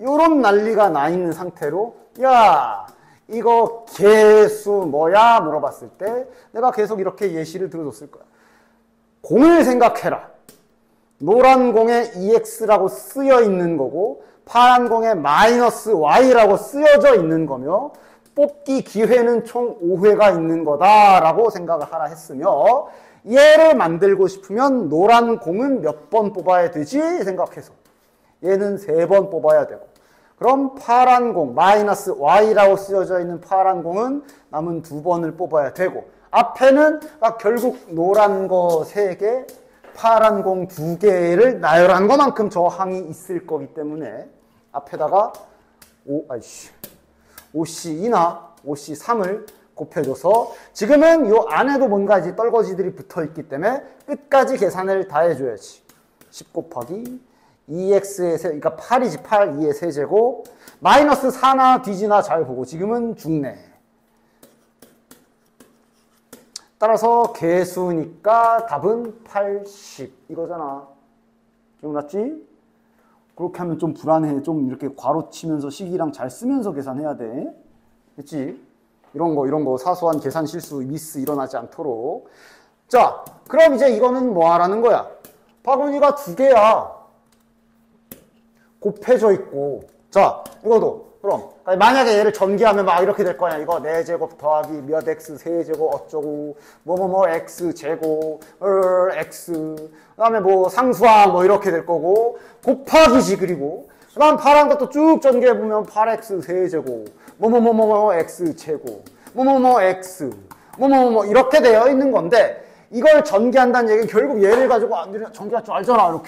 요런 난리가 나 있는 상태로, 야, 이거 개수 뭐야? 물어봤을 때 내가 계속 이렇게 예시를 들어줬을 거야. 공을 생각해라. 노란 공에 EX라고 쓰여 있는 거고, 파란 공에 마이너스 Y라고 쓰여져 있는 거며, 뽑기 기회는 총 5회가 있는 거다라고 생각을 하라 했으며, 얘를 만들고 싶으면 노란 공은 몇 번 뽑아야 되지 생각해서 얘는 3번 뽑아야 되고, 그럼 파란 공, 마이너스 Y라고 쓰여져 있는 파란 공은 남은 2번을 뽑아야 되고, 앞에는 결국 노란 거 3개, 파란 공 2개를 나열한 것만큼 저 항이 있을 거기 때문에 앞에다가 OC2나 OC3을 곱해줘서, 지금은 요 안에도 뭔가 이제 떨거지들이 붙어 있기 때문에 끝까지 계산을 다 해줘야지. 10 곱하기 2x의 그러니까 8이지. 8, 2의 세제곱, 마이너스 4나 뒤지나 잘 보고, 지금은 죽네. 따라서 개수니까 답은 80 이거잖아. 기억났지? 그렇게 하면 좀 불안해. 좀 이렇게 괄호 치면서 식이랑 잘 쓰면서 계산해야 돼. 그치? 이런 거 사소한 계산 실수, 미스 일어나지 않도록. 자, 그럼 이제 이거는 뭐 하라는 거야? 바구니가 2개야. 곱해져 있고. 자, 이거도 그럼 만약에 얘를 전개하면 막 이렇게 될 거야. 이거 4제곱 더하기 몇 x 세제곱 어쩌고 뭐뭐뭐 x 제곱 x, 그 다음에 뭐 상수항 뭐 이렇게 될 거고, 곱하기지. 그리고 그 다음 파란 것도 쭉 전개해보면 8x 세제곱 뭐뭐뭐뭐 x 제곱 뭐뭐뭐 x 뭐뭐뭐 이렇게 되어 있는 건데, 이걸 전개한다는 얘기는 결국 얘를 가지고 전개할 줄 알잖아.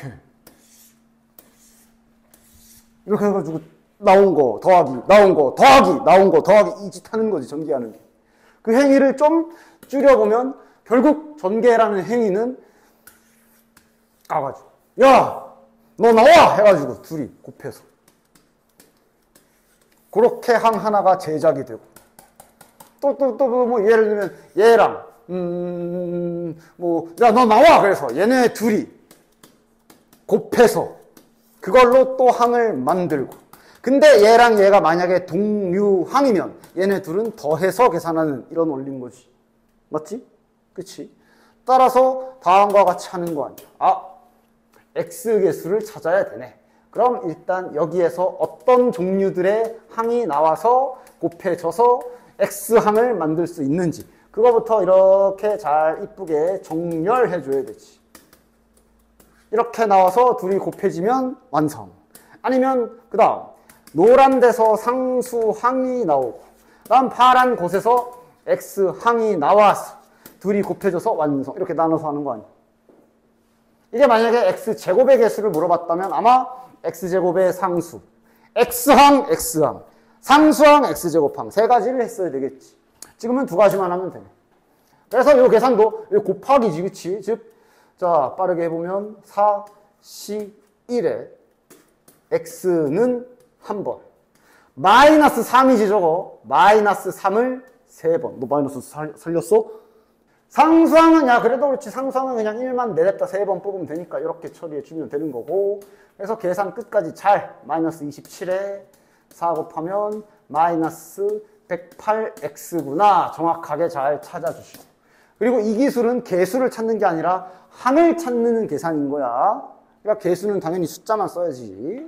이렇게 해가지고 나온 거 더하기, 나온 거 더하기, 나온 거 더하기, 이 짓 하는 거지, 전개하는 게. 그 행위를 좀 줄여보면 결국 전개라는 행위는 가가지고, 야, 너 나와! 해가지고 둘이 곱해서 그렇게 항 하나가 제작이 되고, 또 뭐 예를 들면 얘랑 야, 너 나와! 그래서 얘네 둘이 곱해서 그걸로 또 항을 만들고. 근데 얘랑 얘가 만약에 동류항이면 얘네 둘은 더해서 계산하는 이런 원리인 거지. 맞지? 그치? 따라서 다음과 같이 하는 거 아니야. X 개수를 찾아야 되네. 그럼 일단 여기에서 어떤 종류들의 항이 나와서 곱해져서 X항을 만들 수 있는지 그거부터 이렇게 잘 이쁘게 정렬해 줘야 되지. 이렇게 나와서 둘이 곱해지면 완성. 아니면 그 다음 노란 데서 상수항이 나오고 다음 파란 곳에서 X항이 나와서 둘이 곱해져서 완성. 이렇게 나눠서 하는 거 아니야. 이게 만약에 X제곱의 개수를 물어봤다면 아마 X제곱의 상수, X항, X항, 상수항, X제곱항 세 가지를 했어야 되겠지. 지금은 두 가지만 하면 되네. 그래서 이 계산도 곱하기지, 그치? 즉, 자, 빠르게 해보면 4, C, 1에 X는 한 번. 마이너스 3이지 저거. 마이너스 3을 세 번. 너 마이너스 살렸어? 상수항은 야 그래도 그렇지. 상수항은 그냥 1만 내렸다 세 번 뽑으면 되니까 이렇게 처리해 주면 되는 거고. 그래서 계산 끝까지 잘 마이너스 27에 4 곱하면 마이너스 108x구나 정확하게 잘 찾아주시고. 그리고 이 기술은 개수를 찾는 게 아니라 항을 찾는 계산인 거야. 그러니까 개수는 당연히 숫자만 써야지.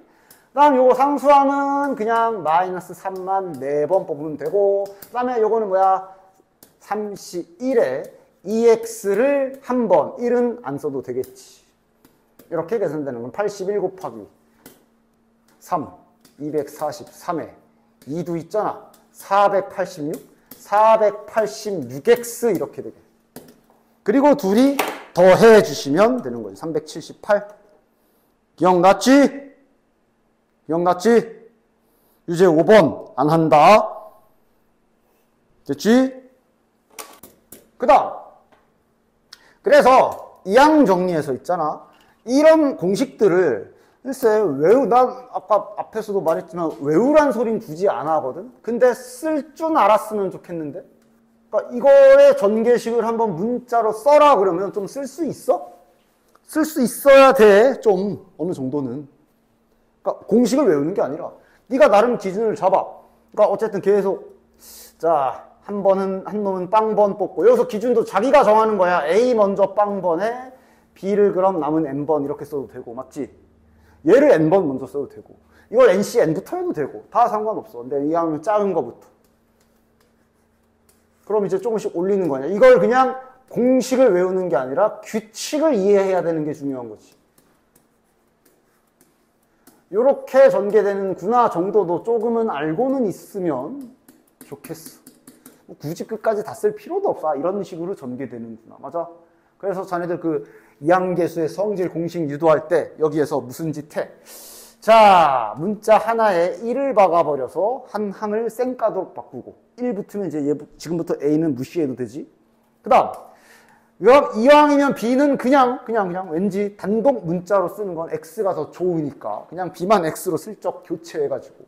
그 다음 요거 상수항은 그냥 마이너스 3만 4번 뽑으면 되고, 그 다음에 요거는 뭐야 31에 2x를 한 번, 1은 안 써도 되겠지. 이렇게 계산되는 건 81 곱하기 3, 243에 2도 있잖아. 486, 486x 이렇게 되게. 그리고 둘이 더해 주시면 되는 거지. 378. 기억났지? 기억났지? 유제 5번 안 한다. 됐지? 그 다음. 그래서 이항 정리해서 있잖아. 이런 공식들을 글쎄 난 아까 앞에서도 말했지만 외우란 소린 굳이 안 하거든. 근데 쓸 줄 알았으면 좋겠는데. 그러니까 이거의 전개식을 한번 문자로 써라 그러면 좀 쓸 수 있어? 쓸 수 있어야 돼. 좀 어느 정도는. 그러니까 공식을 외우는 게 아니라 네가 나름 기준을 잡아. 그러니까 어쨌든 계속 자, 한 놈은 빵번 뽑고 여기서 기준도 자기가 정하는 거야. A 먼저 빵번에 B를 그럼 남은 N번 이렇게 써도 되고 맞지? 얘를 N번 먼저 써도 되고 이걸 NC N부터 해도 되고 다 상관없어. 근데 이왕이면 작은 거부터. 그럼 이제 조금씩 올리는 거냐. 이걸 그냥 공식을 외우는 게 아니라 규칙을 이해해야 되는 게 중요한 거지. 요렇게 전개되는구나 정도도 조금은 알고는 있으면 좋겠어. 굳이 끝까지 다 쓸 필요도 없어. 이런 식으로 전개되는구나. 맞아? 그래서 자네들 그 이항계수의 성질 공식 유도할 때 여기에서 무슨 짓 해? 자, 문자 하나에 1을 박아버려서 한 항을 쌩까도록 바꾸고 1 붙으면 이제 지금부터 A는 무시해도 되지. 그 다음 이왕이면 B는 그냥 왠지 단독 문자로 쓰는 건 X가 더 좋으니까 그냥 B만 X로 슬쩍 교체해가지고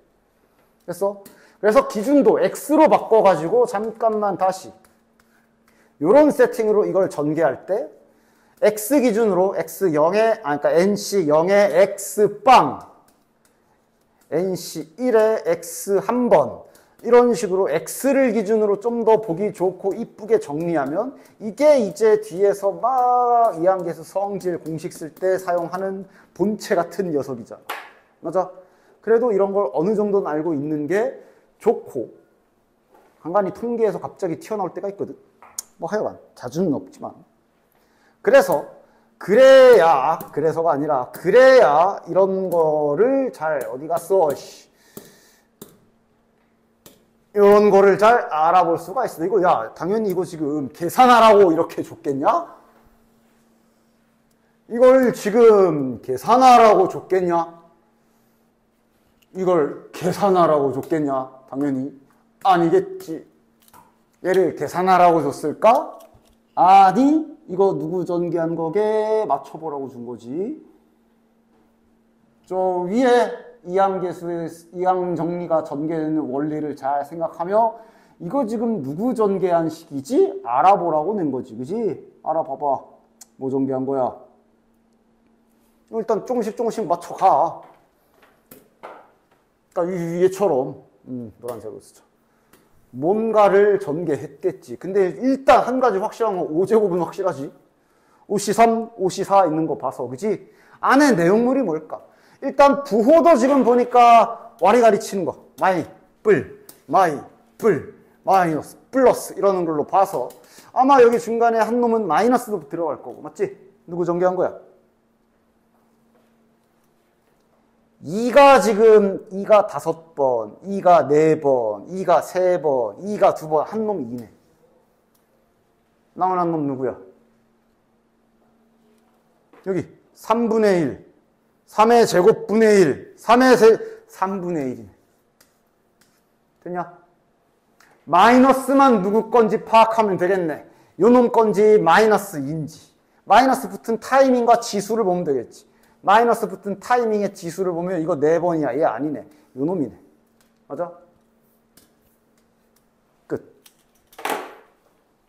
그래서 기준도 X로 바꿔가지고 잠깐만 다시 요런 세팅으로 이걸 전개할 때 X 기준으로 X0에 그러니까 NC0에 X빵 NC1에 X 한 번 이런 식으로 X를 기준으로 좀 더 보기 좋고 이쁘게 정리하면 이게 이제 뒤에서 막 이항계수 성질 공식 쓸 때 사용하는 본체 같은 녀석이잖아. 맞아? 그래도 이런 걸 어느 정도는 알고 있는 게 좋고 간간히 통계에서 갑자기 튀어나올 때가 있거든. 뭐 하여간 자주는 없지만 그래서가 아니라 그래야 이런 거를 잘 어디 갔어 이런 거를 잘 알아볼 수가 있어. 이거 야 당연히 이거 지금 계산하라고 이렇게 줬겠냐? 이걸 지금 계산하라고 줬겠냐? 이걸 계산하라고 줬겠냐? 당연히 아니겠지. 얘를 계산하라고 줬을까? 아니, 이거 누구 전개한 거게 맞춰보라고 준 거지. 저 위에 이항계수의 이항 정리가 전개되는 원리를 잘 생각하며 이거 지금 누구 전개한 식이지? 알아보라고 낸 거지, 그지? 알아봐봐. 뭐 전개한 거야? 일단 조금씩 맞춰가. 그러니까 위에처럼 노란색으로 쓰자. 뭔가를 전개했겠지. 근데 일단 한 가지 확실한 건 5제곱은 확실하지. 5C3, 5C4 있는 거 봐서, 그지? 안에 내용물이 뭘까? 일단 부호도 지금 보니까 와리가리 치는 거. 마이, 뿔, 마이, 뿔, 마이너스, 플러스 이러는 걸로 봐서 아마 여기 중간에 한 놈은 마이너스도 들어갈 거고, 맞지? 누구 전개한 거야? 2가 지금 2가 5번, 2가 4번, 2가 3번, 2가 2번, 한 놈이 2네. 나온 한 놈 누구야? 여기 3분의 1, 3의 제곱분의 1, 3분의 1이네. 됐냐? 마이너스만 누구 건지 파악하면 되겠네. 요 놈 건지 마이너스인지. 마이너스 붙은 타이밍과 지수를 보면 되겠지. 마이너스 붙은 타이밍의 지수를 보면 이거 4번이야. 얘 아니네. 요 놈이네. 맞아? 끝.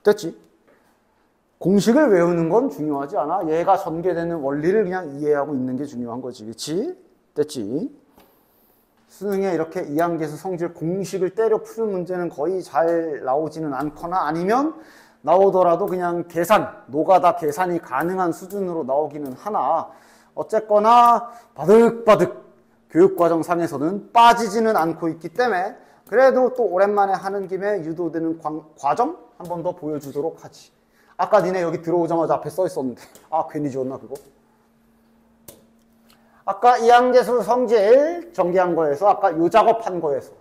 됐지? 공식을 외우는 건 중요하지 않아. 얘가 전개되는 원리를 그냥 이해하고 있는 게 중요한 거지. 그치? 됐지? 수능에 이렇게 이항계수 성질 공식을 때려 푸는 문제는 거의 잘 나오지는 않거나 아니면 나오더라도 그냥 계산, 노가다 계산이 가능한 수준으로 나오기는 하나 어쨌거나 바득바득 교육과정 상에서는 빠지지는 않고 있기 때문에 그래도 또 오랜만에 하는 김에 유도되는 과정 한 번 더 보여주도록 하지. 아까 니네 여기 들어오자마자 앞에 써 있었는데 아 괜히 지웠나 그거? 아까 이항계수 성질 전개한 거에서 아까 요 작업한 거에서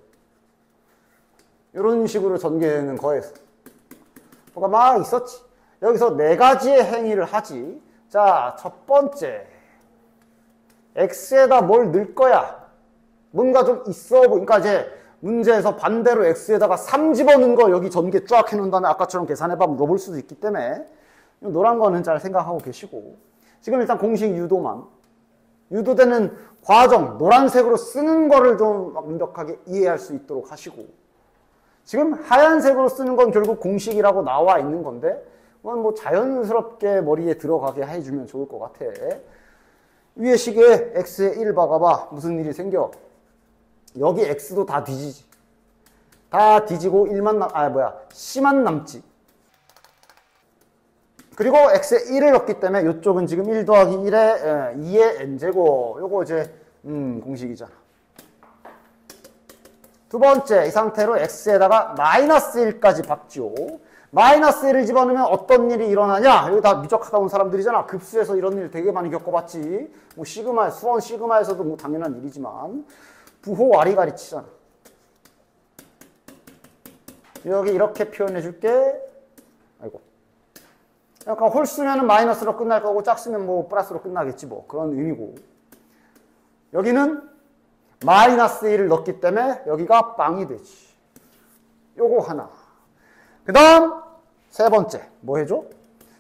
이런 식으로 전개되는 거에서 뭐가 막 있었지. 여기서 4가지의 행위를 하지. 자, 첫 번째 x에다 뭘 넣을 거야. 뭔가 좀 있어 보니까 이제 문제에서 반대로 x에다가 3 집어넣은 거 여기 전개 쫙 해놓은 다음에 아까처럼 계산해봐 물어볼 수도 있기 때문에 노란 거는 잘 생각하고 계시고 지금 일단 공식 유도만 유도되는 과정 노란색으로 쓰는 거를 좀 완벽하게 이해할 수 있도록 하시고 지금 하얀색으로 쓰는 건 결국 공식이라고 나와 있는 건데 그건 뭐 자연스럽게 머리에 들어가게 해주면 좋을 것 같아. 위에 식에 x에 1 박아봐. 무슨 일이 생겨? 여기 x도 다 뒤지지. 다 뒤지고 1만 남지. 그리고 x에 1을 넣기 때문에 이쪽은 지금 1 더하기 1에 2의 n제곱. 요거 이제 공식이잖아. 두 번째, 이 상태로 x에다가 마이너스 1까지 박지요. 마이너스 1을 집어넣으면 어떤 일이 일어나냐? 여기 다 미적하다 온 사람들이잖아. 급수에서 이런 일 되게 많이 겪어봤지. 뭐 시그마, 수원 시그마에서도 뭐 당연한 일이지만 부호 와리가리 치잖아. 여기 이렇게 표현해 줄게. 아이고. 그러니까 홀수면 마이너스로 끝날 거고 짝수면 뭐 플러스로 끝나겠지 뭐. 그런 의미고. 여기는 마이너스 1을 넣기 때문에 여기가 빵이 되지. 요거 하나. 그 다음 세 번째 뭐 해줘?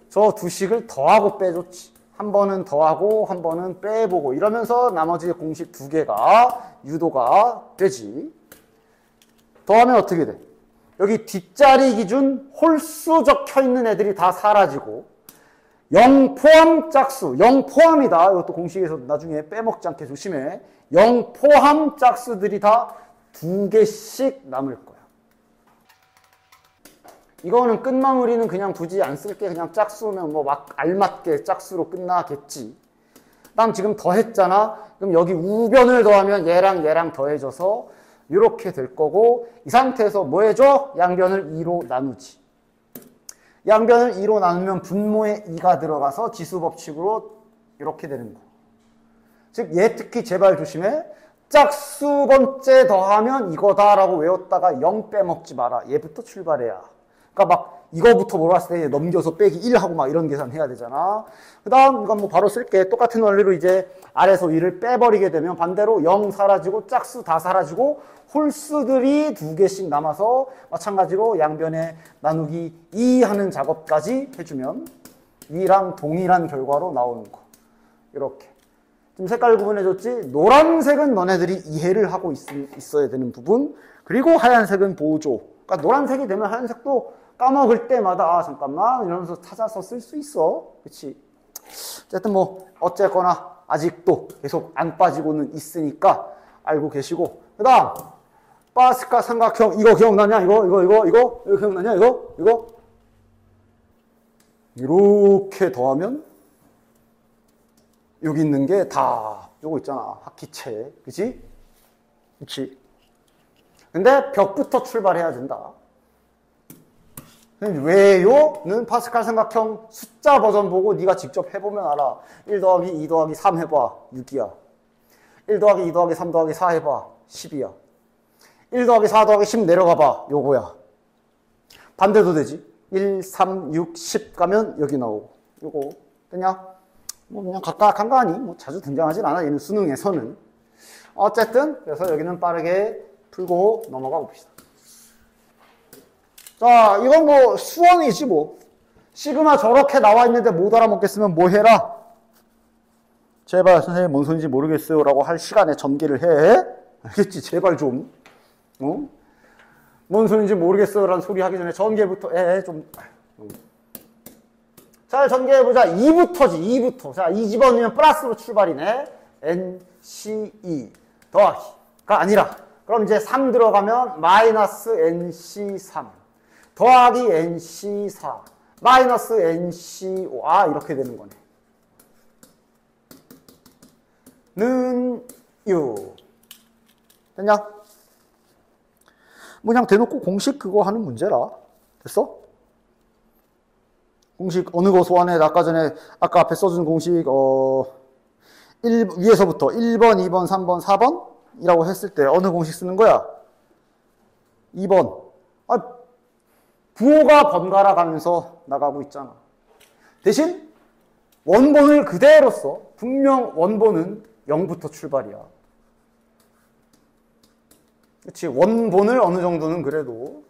저 두 식을 더하고 빼줬지. 한 번은 더하고 한 번은 빼보고 이러면서 나머지 공식 2개가 유도가 되지. 더하면 어떻게 돼? 여기 뒷자리 기준 홀수 적혀있는 애들이 다 사라지고 0 포함 짝수, 0 포함이다. 이것도 공식에서 나중에 빼먹지 않게 조심해. 0 포함 짝수들이 다 2개씩 남을 거야. 이거는 끝마무리는 그냥 굳이 안 쓸게. 그냥 짝수면 뭐 막 알맞게 짝수로 끝나겠지. 다음 지금 더했잖아. 그럼 여기 우변을 더하면 얘랑 얘랑 더해져서 이렇게 될 거고 이 상태에서 뭐 해줘? 양변을 2로 나누지. 양변을 2로 나누면 분모에 2가 들어가서 지수법칙으로 이렇게 되는 거. 즉 얘 특히 제발 조심해. 짝수 번째 더하면 이거다라고 외웠다가 0 빼먹지 마라. 얘부터 출발해야. 그러니까 막 이거부터 몰았을 때 넘겨서 빼기 1하고 막 이런 계산 해야 되잖아. 그 다음 이건 뭐 바로 쓸게. 똑같은 원리로 이제 아래에서 위를 빼버리게 되면 반대로 0 사라지고 짝수 다 사라지고 홀수들이 2개씩 남아서 마찬가지로 양변에 나누기 2 하는 작업까지 해주면 이랑 동일한 결과로 나오는 거. 이렇게. 지금 색깔 구분해줬지? 노란색은 너네들이 이해를 하고 있어야 되는 부분. 그리고 하얀색은 보조. 그러니까 노란색이 되면 하얀색도 까먹을 때마다 잠깐만 이러면서 찾아서 쓸 수 있어. 그치? 어쨌든 뭐 어쨌거나 아직도 계속 안 빠지고는 있으니까 알고 계시고. 그 다음 파스칼 삼각형 이거 기억나냐? 이거 기억나냐? 이거 이렇게 더하면 여기 있는 게 다 요거 있잖아. 합기체. 그치? 그치? 근데 벽부터 출발해야 된다. 왜요?는 파스칼 삼각형 숫자 버전 보고 네가 직접 해보면 알아. 1 더하기 2 더하기 3 해봐. 6이야. 1 더하기 2 더하기 3 더하기 4 해봐. 10이야. 1 더하기 4 더하기 10 내려가봐. 요거야. 반대도 되지. 1, 3, 6, 10 가면 여기 나오고. 요거. 됐냐? 뭐 그냥 간간히 뭐 자주 등장하진 않아. 얘는 수능에서는. 어쨌든 그래서 여기는 빠르게 풀고 넘어가 봅시다. 자, 이건 뭐 수원이지 뭐. 시그마 저렇게 나와 있는데 못 알아먹겠으면 뭐 해라? 제발 선생님 뭔 소리인지 모르겠어요 라고 할 시간에 전개를 해. 알겠지? 제발 좀. 어? 뭔 소리인지 모르겠어요 라는 소리 하기 전에 전개부터 좀. 잘 전개해보자. 2부터지 2부터. 자, 2 집어넣으면 플러스로 출발이네. NC2 더하기가 아니라 그럼 이제 3 들어가면 마이너스 NC3 더하기 NC4 마이너스 NC5 이렇게 되는 거네. 는 유. 됐냐? 뭐 그냥 대놓고 공식 그거 하는 문제라. 됐어? 공식 어느 거 소환해? 아까 앞에 써준 공식 위에서부터 1번, 2번, 3번, 4번 이라고 했을 때 어느 공식 쓰는 거야? 2번. 부호가 번갈아 가면서 나가고 있잖아. 대신 원본을 그대로 써. 분명 원본은 0부터 출발이야. 그치? 원본을 어느 정도는 그래도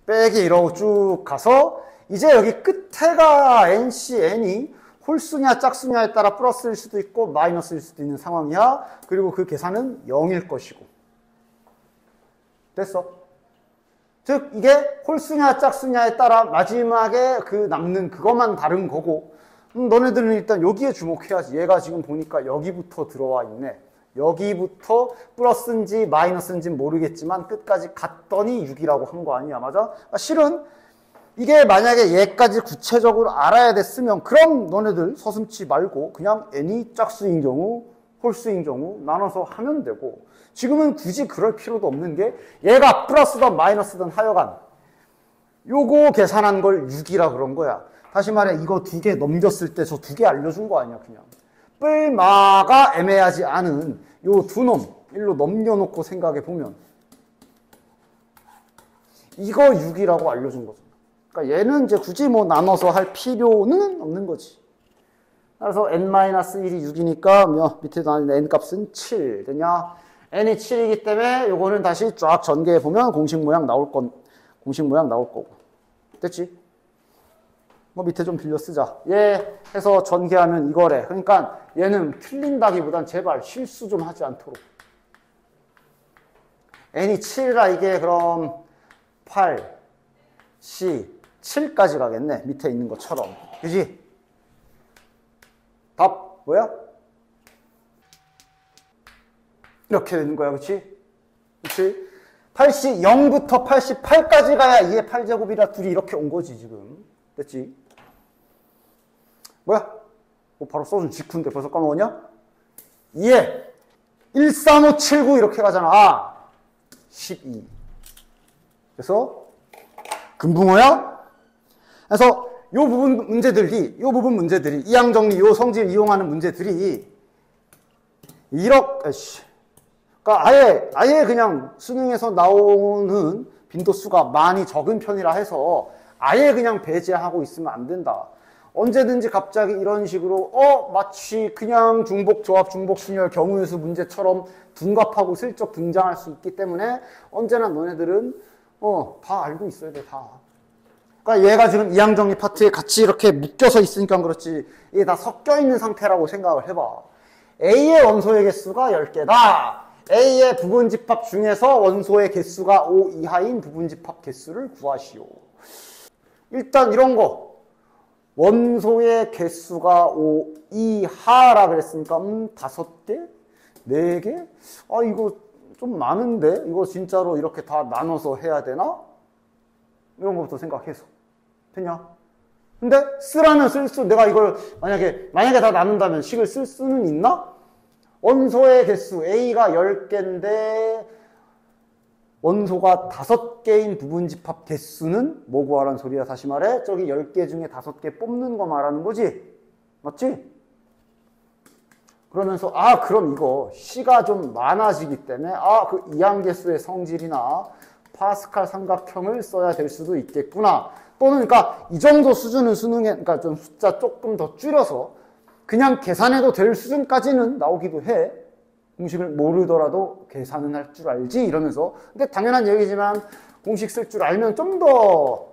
빼기 이러고 쭉 가서 이제 여기 끝에가 NC, N이 홀수냐 짝수냐에 따라 플러스일 수도 있고 마이너스일 수도 있는 상황이야. 그리고 그 계산은 0일 것이고. 됐어? 즉 이게 홀수냐 짝수냐에 따라 마지막에 그 남는 그것만 다른 거고 너네들은 일단 여기에 주목해야지. 얘가 지금 보니까 여기부터 들어와 있네. 여기부터 플러스인지 마이너스인지 모르겠지만 끝까지 갔더니 6이라고 한 거 아니야. 맞아? 실은 이게 만약에 얘까지 구체적으로 알아야 됐으면 그럼 너네들 서슴지 말고 그냥 n이 짝수인 경우 홀수인 경우 나눠서 하면 되고 지금은 굳이 그럴 필요도 없는 게 얘가 플러스든 마이너스든 하여간 요거 계산한 걸 6이라 그런 거야. 다시 말해 이거 2개 넘겼을 때 저 2개 알려준 거 아니야. 그냥 뿔마가 애매하지 않은 요 두 놈 일로 넘겨놓고 생각해 보면 이거 6이라고 알려준 거죠. 그러니까 얘는 이제 굳이 뭐 나눠서 할 필요는 없는 거지. 그래서 n-1이 6이니까 밑에 나는 n 값은 7 되냐? n이 7이기 때문에 요거는 다시 쫙 전개해 보면 공식 모양 나올 거고. 됐지? 뭐 밑에 좀 빌려 쓰자. 얘 해서 전개하면 이거래. 그러니까 얘는 틀린다기보단 제발 실수 좀 하지 않도록. n이 7이라 이게 그럼 8, C, 7까지 가겠네. 밑에 있는 것처럼. 그지? 답 뭐야? 이렇게 되는 거야. 그치? 그치? 0부터 88까지 가야 이게 8제곱이라 둘이 이렇게 온 거지 지금. 됐지? 뭐야? 바로 써준 직후인데 벌써 까먹었냐? 2에 13579 이렇게 가잖아. 12. 그래서 금붕어야? 그래서 요 부분 문제들이 이항정리 요 성질 이용하는 문제들이 이렇게 그러니까 아예 그냥 수능에서 나오는 빈도수가 많이 적은 편이라 해서 아예 그냥 배제하고 있으면 안 된다. 언제든지 갑자기 이런 식으로 마치 그냥 중복조합, 중복순열, 경우의 수 문제처럼 둔갑하고 슬쩍 등장할 수 있기 때문에 언제나 너네들은 다 알고 있어야 돼. 다. 그러니까 얘가 지금 이항정리 파트에 같이 이렇게 묶여서 있으니까 그렇지 이게 다 섞여 있는 상태라고 생각을 해봐. A의 원소의 개수가 10개다. A의 부분집합 중에서 원소의 개수가 5 이하인 부분집합 개수를 구하시오. 일단 이런 거 원소의 개수가 5 이하라 그랬으니까 5개? 4개? 아 이거 좀 많은데? 이거 진짜로 이렇게 다 나눠서 해야 되나? 이런 것부터 생각해서 됐냐? 근데 쓰라면 쓸 수, 내가 이걸 만약에 다 나눈다면 식을 쓸 수는 있나? 원소의 개수 A가 10개인데 원소가 5개인 부분집합 개수는 뭐 구하라는 소리야? 다시 말해 저기 10개 중에 5개 뽑는 거 말하는 거지? 맞지? 그러면서 그럼 이거 C가 좀 많아지기 때문에 그 이항계수의 성질이나 파스칼 삼각형을 써야 될 수도 있겠구나. 또는 그러니까 이 정도 수준은 수능에 그러니까 좀 숫자 조금 더 줄여서 그냥 계산해도 될 수준까지는 나오기도 해. 공식을 모르더라도 계산은 할 줄 알지 이러면서. 근데 당연한 얘기지만 공식 쓸 줄 알면 좀 더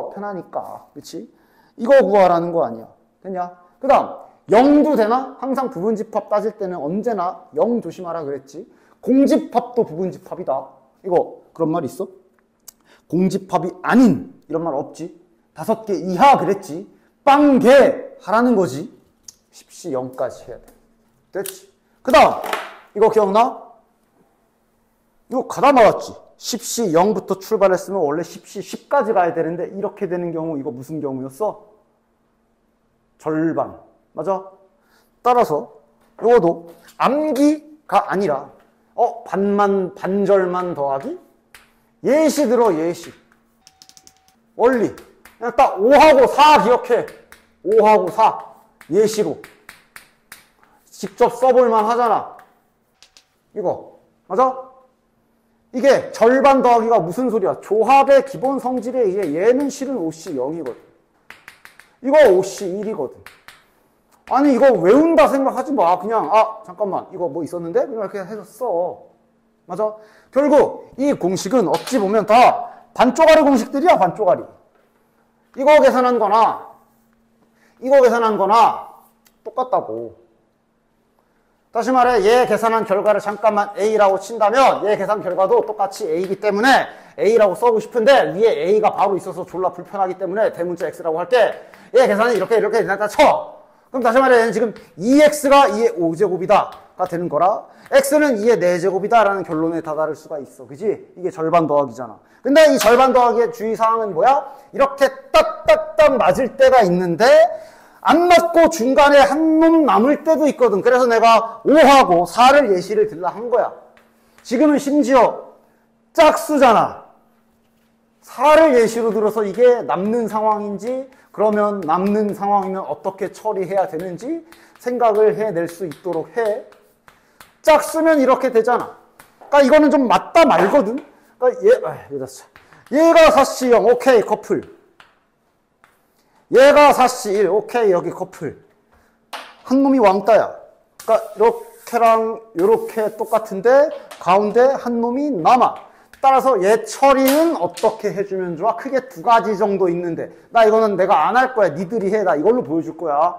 편하니까. 그렇지? 이거 구하라는 거 아니야. 됐냐? 그다음 0도 되나? 항상 부분집합 따질 때는 언제나 0 조심하라 그랬지. 공집합도 부분집합이다. 이거 그런 말 있어? 공집합이 아닌 이런 말 없지. 5개 이하 그랬지. 빵개 하라는 거지. 10시 0까지 해야 돼. 됐지? 그 다음 이거 기억나? 이거 가다 말았지. 10시 0부터 출발했으면 원래 10시 10까지 가야 되는데 이렇게 되는 경우 이거 무슨 경우였어? 절반. 맞아? 따라서 이것도 암기가 아니라 반절만 더하기? 예시 들어 예시. 원리. 그냥 딱 5하고 4 기억해. 5하고 4 예시로. 직접 써볼만 하잖아. 이거. 맞아? 이게 절반 더하기가 무슨 소리야? 조합의 기본 성질에 의해 얘는 실은 5C 0이거든. 이거 5C 1이거든. 아니 이거 외운다 생각하지 마. 그냥 잠깐만 이거 뭐 있었는데? 그냥 이렇게 해서 써. 맞아? 결국 이 공식은 어찌 보면 다 반쪽짜리 공식들이야. 반쪽짜리. 이거 계산한 거나 이거 계산한 거나 똑같다고. 다시 말해 얘 계산한 결과를 잠깐만 A라고 친다면 얘 계산 결과도 똑같이 A이기 때문에 A라고 써고 싶은데 위에 A가 바로 있어서 졸라 불편하기 때문에 대문자 X라고 할게. 얘 계산은 이렇게 계산했다 쳐. 그럼 다시 말해 얘는 지금 2X가 2의 5제곱이다가 되는 거라 X는 2의 4제곱이다 라는 결론에 다다를 수가 있어. 그지? 이게 절반 더하기잖아. 근데 이 절반 더하기의 주의사항은 뭐야? 이렇게 딱딱딱 맞을 때가 있는데 안 맞고 중간에 한 놈 남을 때도 있거든. 그래서 내가 5하고 4를 예시를 들라 한 거야. 지금은 심지어 짝수잖아. 4를 예시로 들어서 이게 남는 상황인지 그러면 남는 상황이면 어떻게 처리해야 되는지 생각을 해낼 수 있도록 해. 짝수면 이렇게 되잖아. 그러니까 이거는 좀 맞다 말거든. 그러니까 얘가 4C 0 오케이 커플. 얘가 4C 1 오케이 여기 커플. 한 놈이 왕따야. 그러니까 이렇게랑 이렇게 똑같은데 가운데 한 놈이 남아. 따라서 얘 처리는 어떻게 해주면 좋아? 크게 2가지 정도 있는데 나 이거는 내가 안 할 거야. 니들이 해. 나 이걸로 보여줄 거야.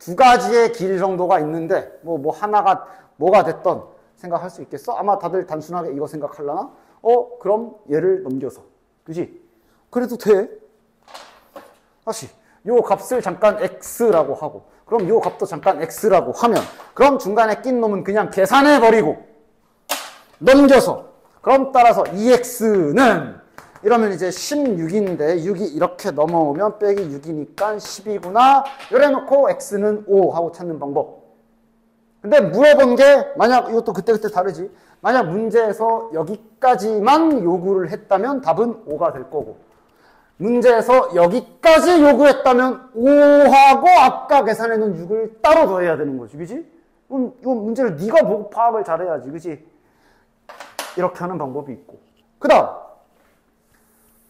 2가지의 길 정도가 있는데 뭐 하나가 뭐가 됐던 생각할 수 있겠어? 아마 다들 단순하게 이거 생각하려나? 그럼 얘를 넘겨서. 그지? 그래도 돼. 다시 요 값을 잠깐 x라고 하고 그럼 요 값도 잠깐 x라고 하면 그럼 중간에 낀 놈은 그냥 계산해버리고 넘겨서 그럼 따라서 2x는 이러면 이제 16인데 6이 이렇게 넘어오면 빼기 6이니까 10이구나 이래 놓고 x는 5 하고 찾는 방법. 근데 물어본 게 만약 이것도 그때그때 다르지. 만약 문제에서 여기까지만 요구를 했다면 답은 5가 될 거고 문제에서 여기까지 요구했다면 5하고 아까 계산해놓은 6을 따로 더해야 되는 거지. 그지? 그럼 이건 문제를 네가 보고 파악을 잘해야지. 그지? 이렇게 하는 방법이 있고 그 다음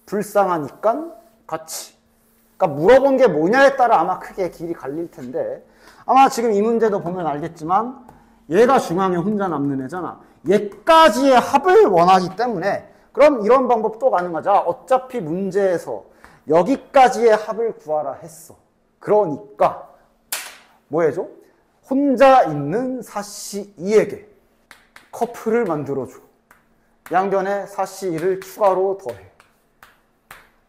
불쌍하니까 같이. 그러니까 물어본 게 뭐냐에 따라 아마 크게 길이 갈릴 텐데 아마 지금 이 문제도 보면 알겠지만 얘가 중앙에 혼자 남는 애잖아. 얘까지의 합을 원하기 때문에 그럼 이런 방법 또 가능하자. 어차피 문제에서 여기까지의 합을 구하라 했어. 그러니까 뭐 해줘? 혼자 있는 사씨 2에게 커플을 만들어줘. 양변에 사씨 2를 추가로 더해.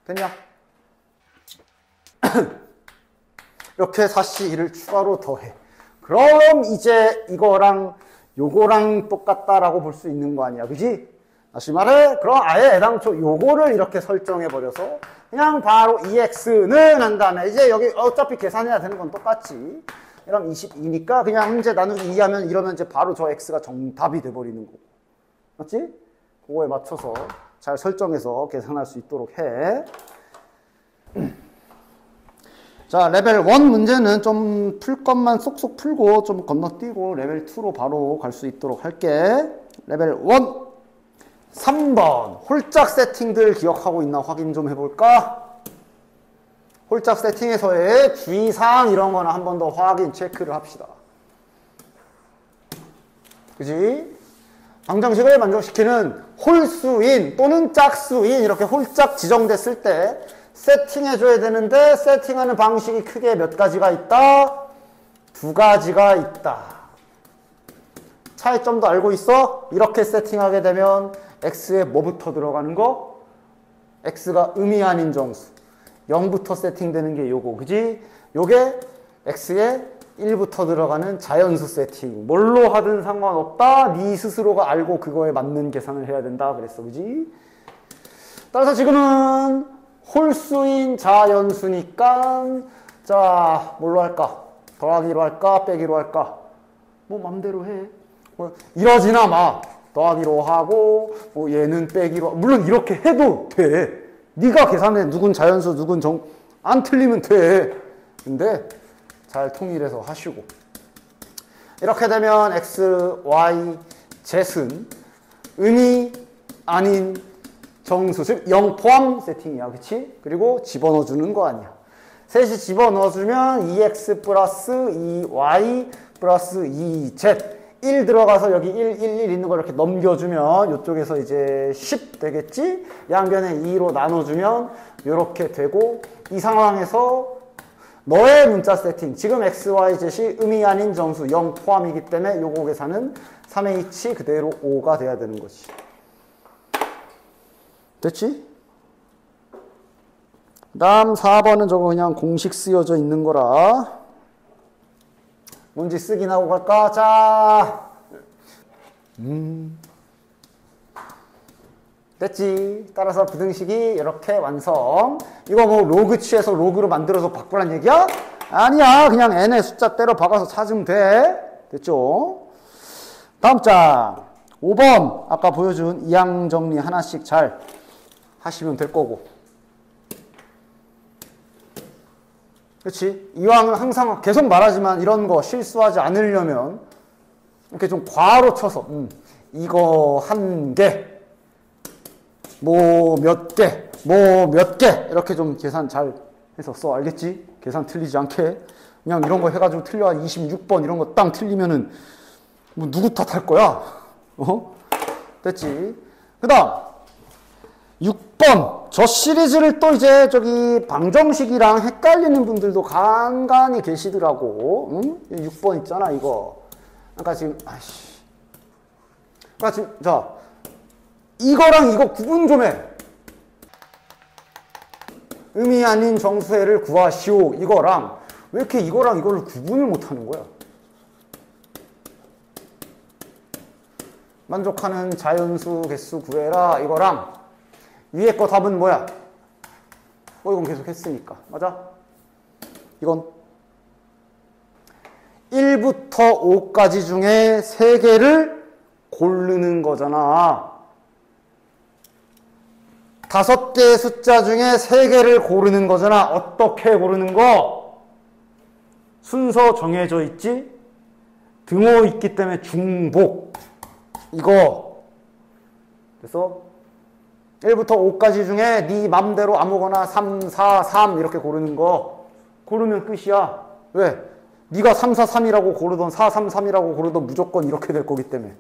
됐냐? 이렇게 사씨 2를 추가로 더해. 그럼 이제 이거랑 요거랑 똑같다라고 볼 수 있는 거 아니야, 그지? 다시 말해, 그럼 아예 애당초 요거를 이렇게 설정해버려서 그냥 바로 EX는 한 다음에 이제 여기 어차피 계산해야 되는 건 똑같지. 그럼 22니까 그냥 이제 나누기 2 하면 이러면 이제 바로 저 X가 정답이 돼버리는 거고. 맞지? 그거에 맞춰서 잘 설정해서 계산할 수 있도록 해. 자, 레벨 1 문제는 좀 풀 것만 쏙쏙 풀고 좀 건너뛰고 레벨 2로 바로 갈 수 있도록 할게. 레벨 1 3번 홀짝 세팅들 기억하고 있나 확인 좀 해볼까? 홀짝 세팅에서의 주의사항 이런 거나 한 번 더 확인 체크를 합시다. 그지? 방정식을 만족시키는 홀수인 또는 짝수인 이렇게 홀짝 지정됐을 때 세팅해줘야 되는데 세팅하는 방식이 크게 몇 가지가 있다? 2가지가 있다. 차이점도 알고 있어? 이렇게 세팅하게 되면 x에 뭐부터 들어가는 거? x가 의미 아닌 정수 0부터 세팅되는 게 요거, 그지? 요게 x에 1부터 들어가는 자연수 세팅. 뭘로 하든 상관없다. 네 스스로가 알고 그거에 맞는 계산을 해야 된다 그랬어, 그지? 따라서 지금은 홀수인 자연수니까 자, 뭘로 할까? 더하기로 할까? 빼기로 할까? 뭐 맘대로 해. 뭐 이러지나 마. 더하기로 하고 뭐 얘는 빼기로. 물론 이렇게 해도 돼. 네가 계산해. 누군 자연수, 누군 안 틀리면 돼. 근데 잘 통일해서 하시고. 이렇게 되면 x, y, z은 의미 아닌 정수, 즉 0 포함 세팅이야. 그치? 그리고 집어넣어주는 거 아니야. 셋이 집어넣어주면 2x 플러스 2y 플러스 2z 1 들어가서 여기 1, 1, 1 있는 걸 이렇게 넘겨주면 이쪽에서 이제 10 되겠지? 양변에 2로 나눠주면 이렇게 되고 이 상황에서 너의 문자 세팅 지금 x, y, z이 의미 아닌 정수 0 포함이기 때문에 요거 계산은 3h 그대로 5가 돼야 되는 거지. 됐지? 그 다음 4번은 저거 그냥 공식 쓰여져 있는 거라 문제 쓰긴 하고 갈까? 자, 됐지? 따라서 부등식이 이렇게 완성. 이거 뭐 로그 취해서 로그로 만들어서 바꾸란 얘기야? 아니야. 그냥 n의 숫자 때려 박아서 찾으면 돼. 됐죠? 다음 장 5번 아까 보여준 이항 정리 하나씩 잘 하시면 될 거고. 그렇지? 이왕은 항상 계속 말하지만 이런 거 실수하지 않으려면 이렇게 좀 괄호 쳐서 이거 한 개, 뭐 몇 개, 뭐 몇 개 이렇게 좀 계산 잘 해서 써. 알겠지? 계산 틀리지 않게. 그냥 이런 거 해가지고 틀려 26번 이런 거 땅 틀리면은 뭐 누구 탓할 거야? 어? 됐지? 그 다음 6번 저 시리즈를 또 이제 저기 방정식이랑 헷갈리는 분들도 간간히 계시더라고. 응? 6번 있잖아 이거. 그러니까 지금 그러니까 지금 자 이거랑 이거 구분 좀 해. 의미 아닌 정수해를 구하시오 이거랑 왜 이렇게 이거랑 이거를 구분을 못하는 거야? 만족하는 자연수 개수 구해라 이거랑 위에 거 답은 뭐야? 이건 계속 했으니까. 맞아? 이건 1부터 5까지 중에 3개를 고르는 거잖아. 5개의 숫자 중에 3개를 고르는 거잖아. 어떻게 고르는 거? 순서 정해져 있지? 등호 있기 때문에 중복. 이거. 그래서 1부터 5까지 중에 네 맘대로 아무거나 3, 4, 3 이렇게 고르는 거 고르면 끝이야. 왜? 네가 3, 4, 3이라고 고르던 4, 3, 3이라고 고르던 무조건 이렇게 될 거기 때문에.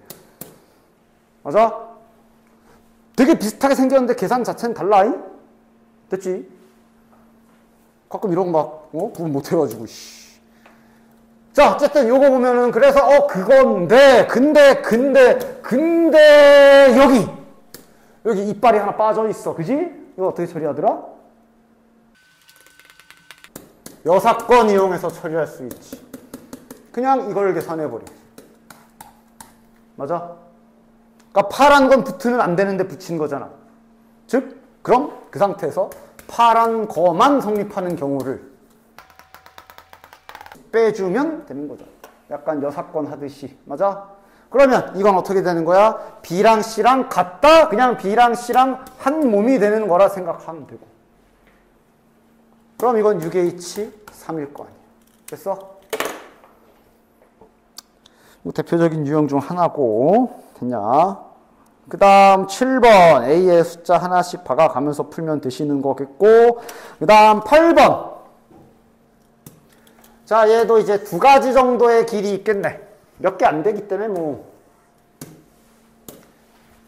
맞아? 되게 비슷하게 생겼는데 계산 자체는 달라. 됐지? 가끔 이런 거 막 구분 못 해가지고 자, 어쨌든 요거 보면은 그래서 그건데 근데 여기 이빨이 하나 빠져 있어. 그지? 이거 어떻게 처리하더라? 여사건 이용해서 처리할 수 있지. 그냥 이걸 계산해 버려. 맞아? 그러니까 파란 건 붙으면 안 되는데 붙인 거잖아. 즉, 그럼 그 상태에서 파란 거만 성립하는 경우를 빼주면 되는 거죠. 약간 여사건 하듯이. 맞아? 그러면 이건 어떻게 되는 거야? B랑 C랑 같다? 그냥 B랑 C랑 한 몸이 되는 거라 생각하면 되고. 그럼 이건 6H3일 거 아니야. 됐어? 대표적인 유형 중 하나고. 됐냐? 그 다음 7번 A의 숫자 하나씩 박아가면서 풀면 되시는 거겠고, 그 다음 8번. 자, 얘도 이제 2가지 정도의 길이 있겠네. 몇 개 안 되기 때문에 뭐.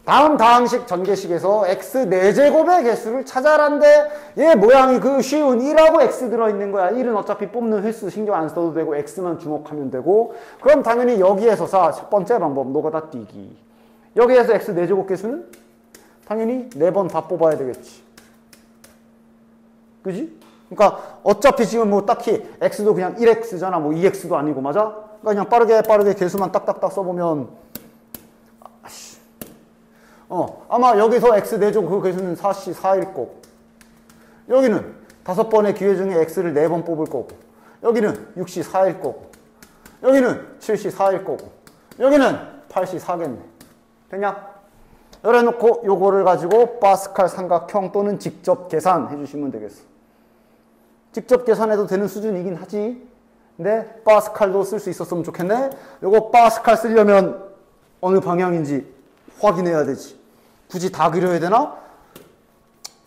다음 다항식 전개식에서 x 4제곱의 개수를 찾아라는데 얘 모양이 그 쉬운 1하고 x 들어있는 거야. 1은 어차피 뽑는 횟수 신경 안 써도 되고 x만 주목하면 되고. 그럼 당연히 여기에서 첫 번째 방법 노가다 띄기. 여기에서 x 4제곱 개수는 당연히 4번 다 뽑아야 되겠지. 그지? 그러니까 어차피 지금 뭐 딱히 x도 그냥 1x잖아. 뭐 2x도 아니고. 맞아? 그러니까 그냥 빠르게 개수만 딱딱딱 써보면 아마 여기서 x 4제곱 그 개수는 4c 4일 거고, 여기는 5번의 기회 중에 x를 4번 뽑을 거고, 여기는 6c 4일 거고, 여기는 7c 4일 거고, 여기는 8c 4겠네. 됐냐? 이래 놓고 요거를 가지고 파스칼 삼각형 또는 직접 계산해 주시면 되겠어. 직접 계산해도 되는 수준이긴 하지. 근데 파스칼도 쓸 수 있었으면 좋겠네. 요거 파스칼 쓰려면 어느 방향인지 확인해야 되지. 굳이 다 그려야 되나?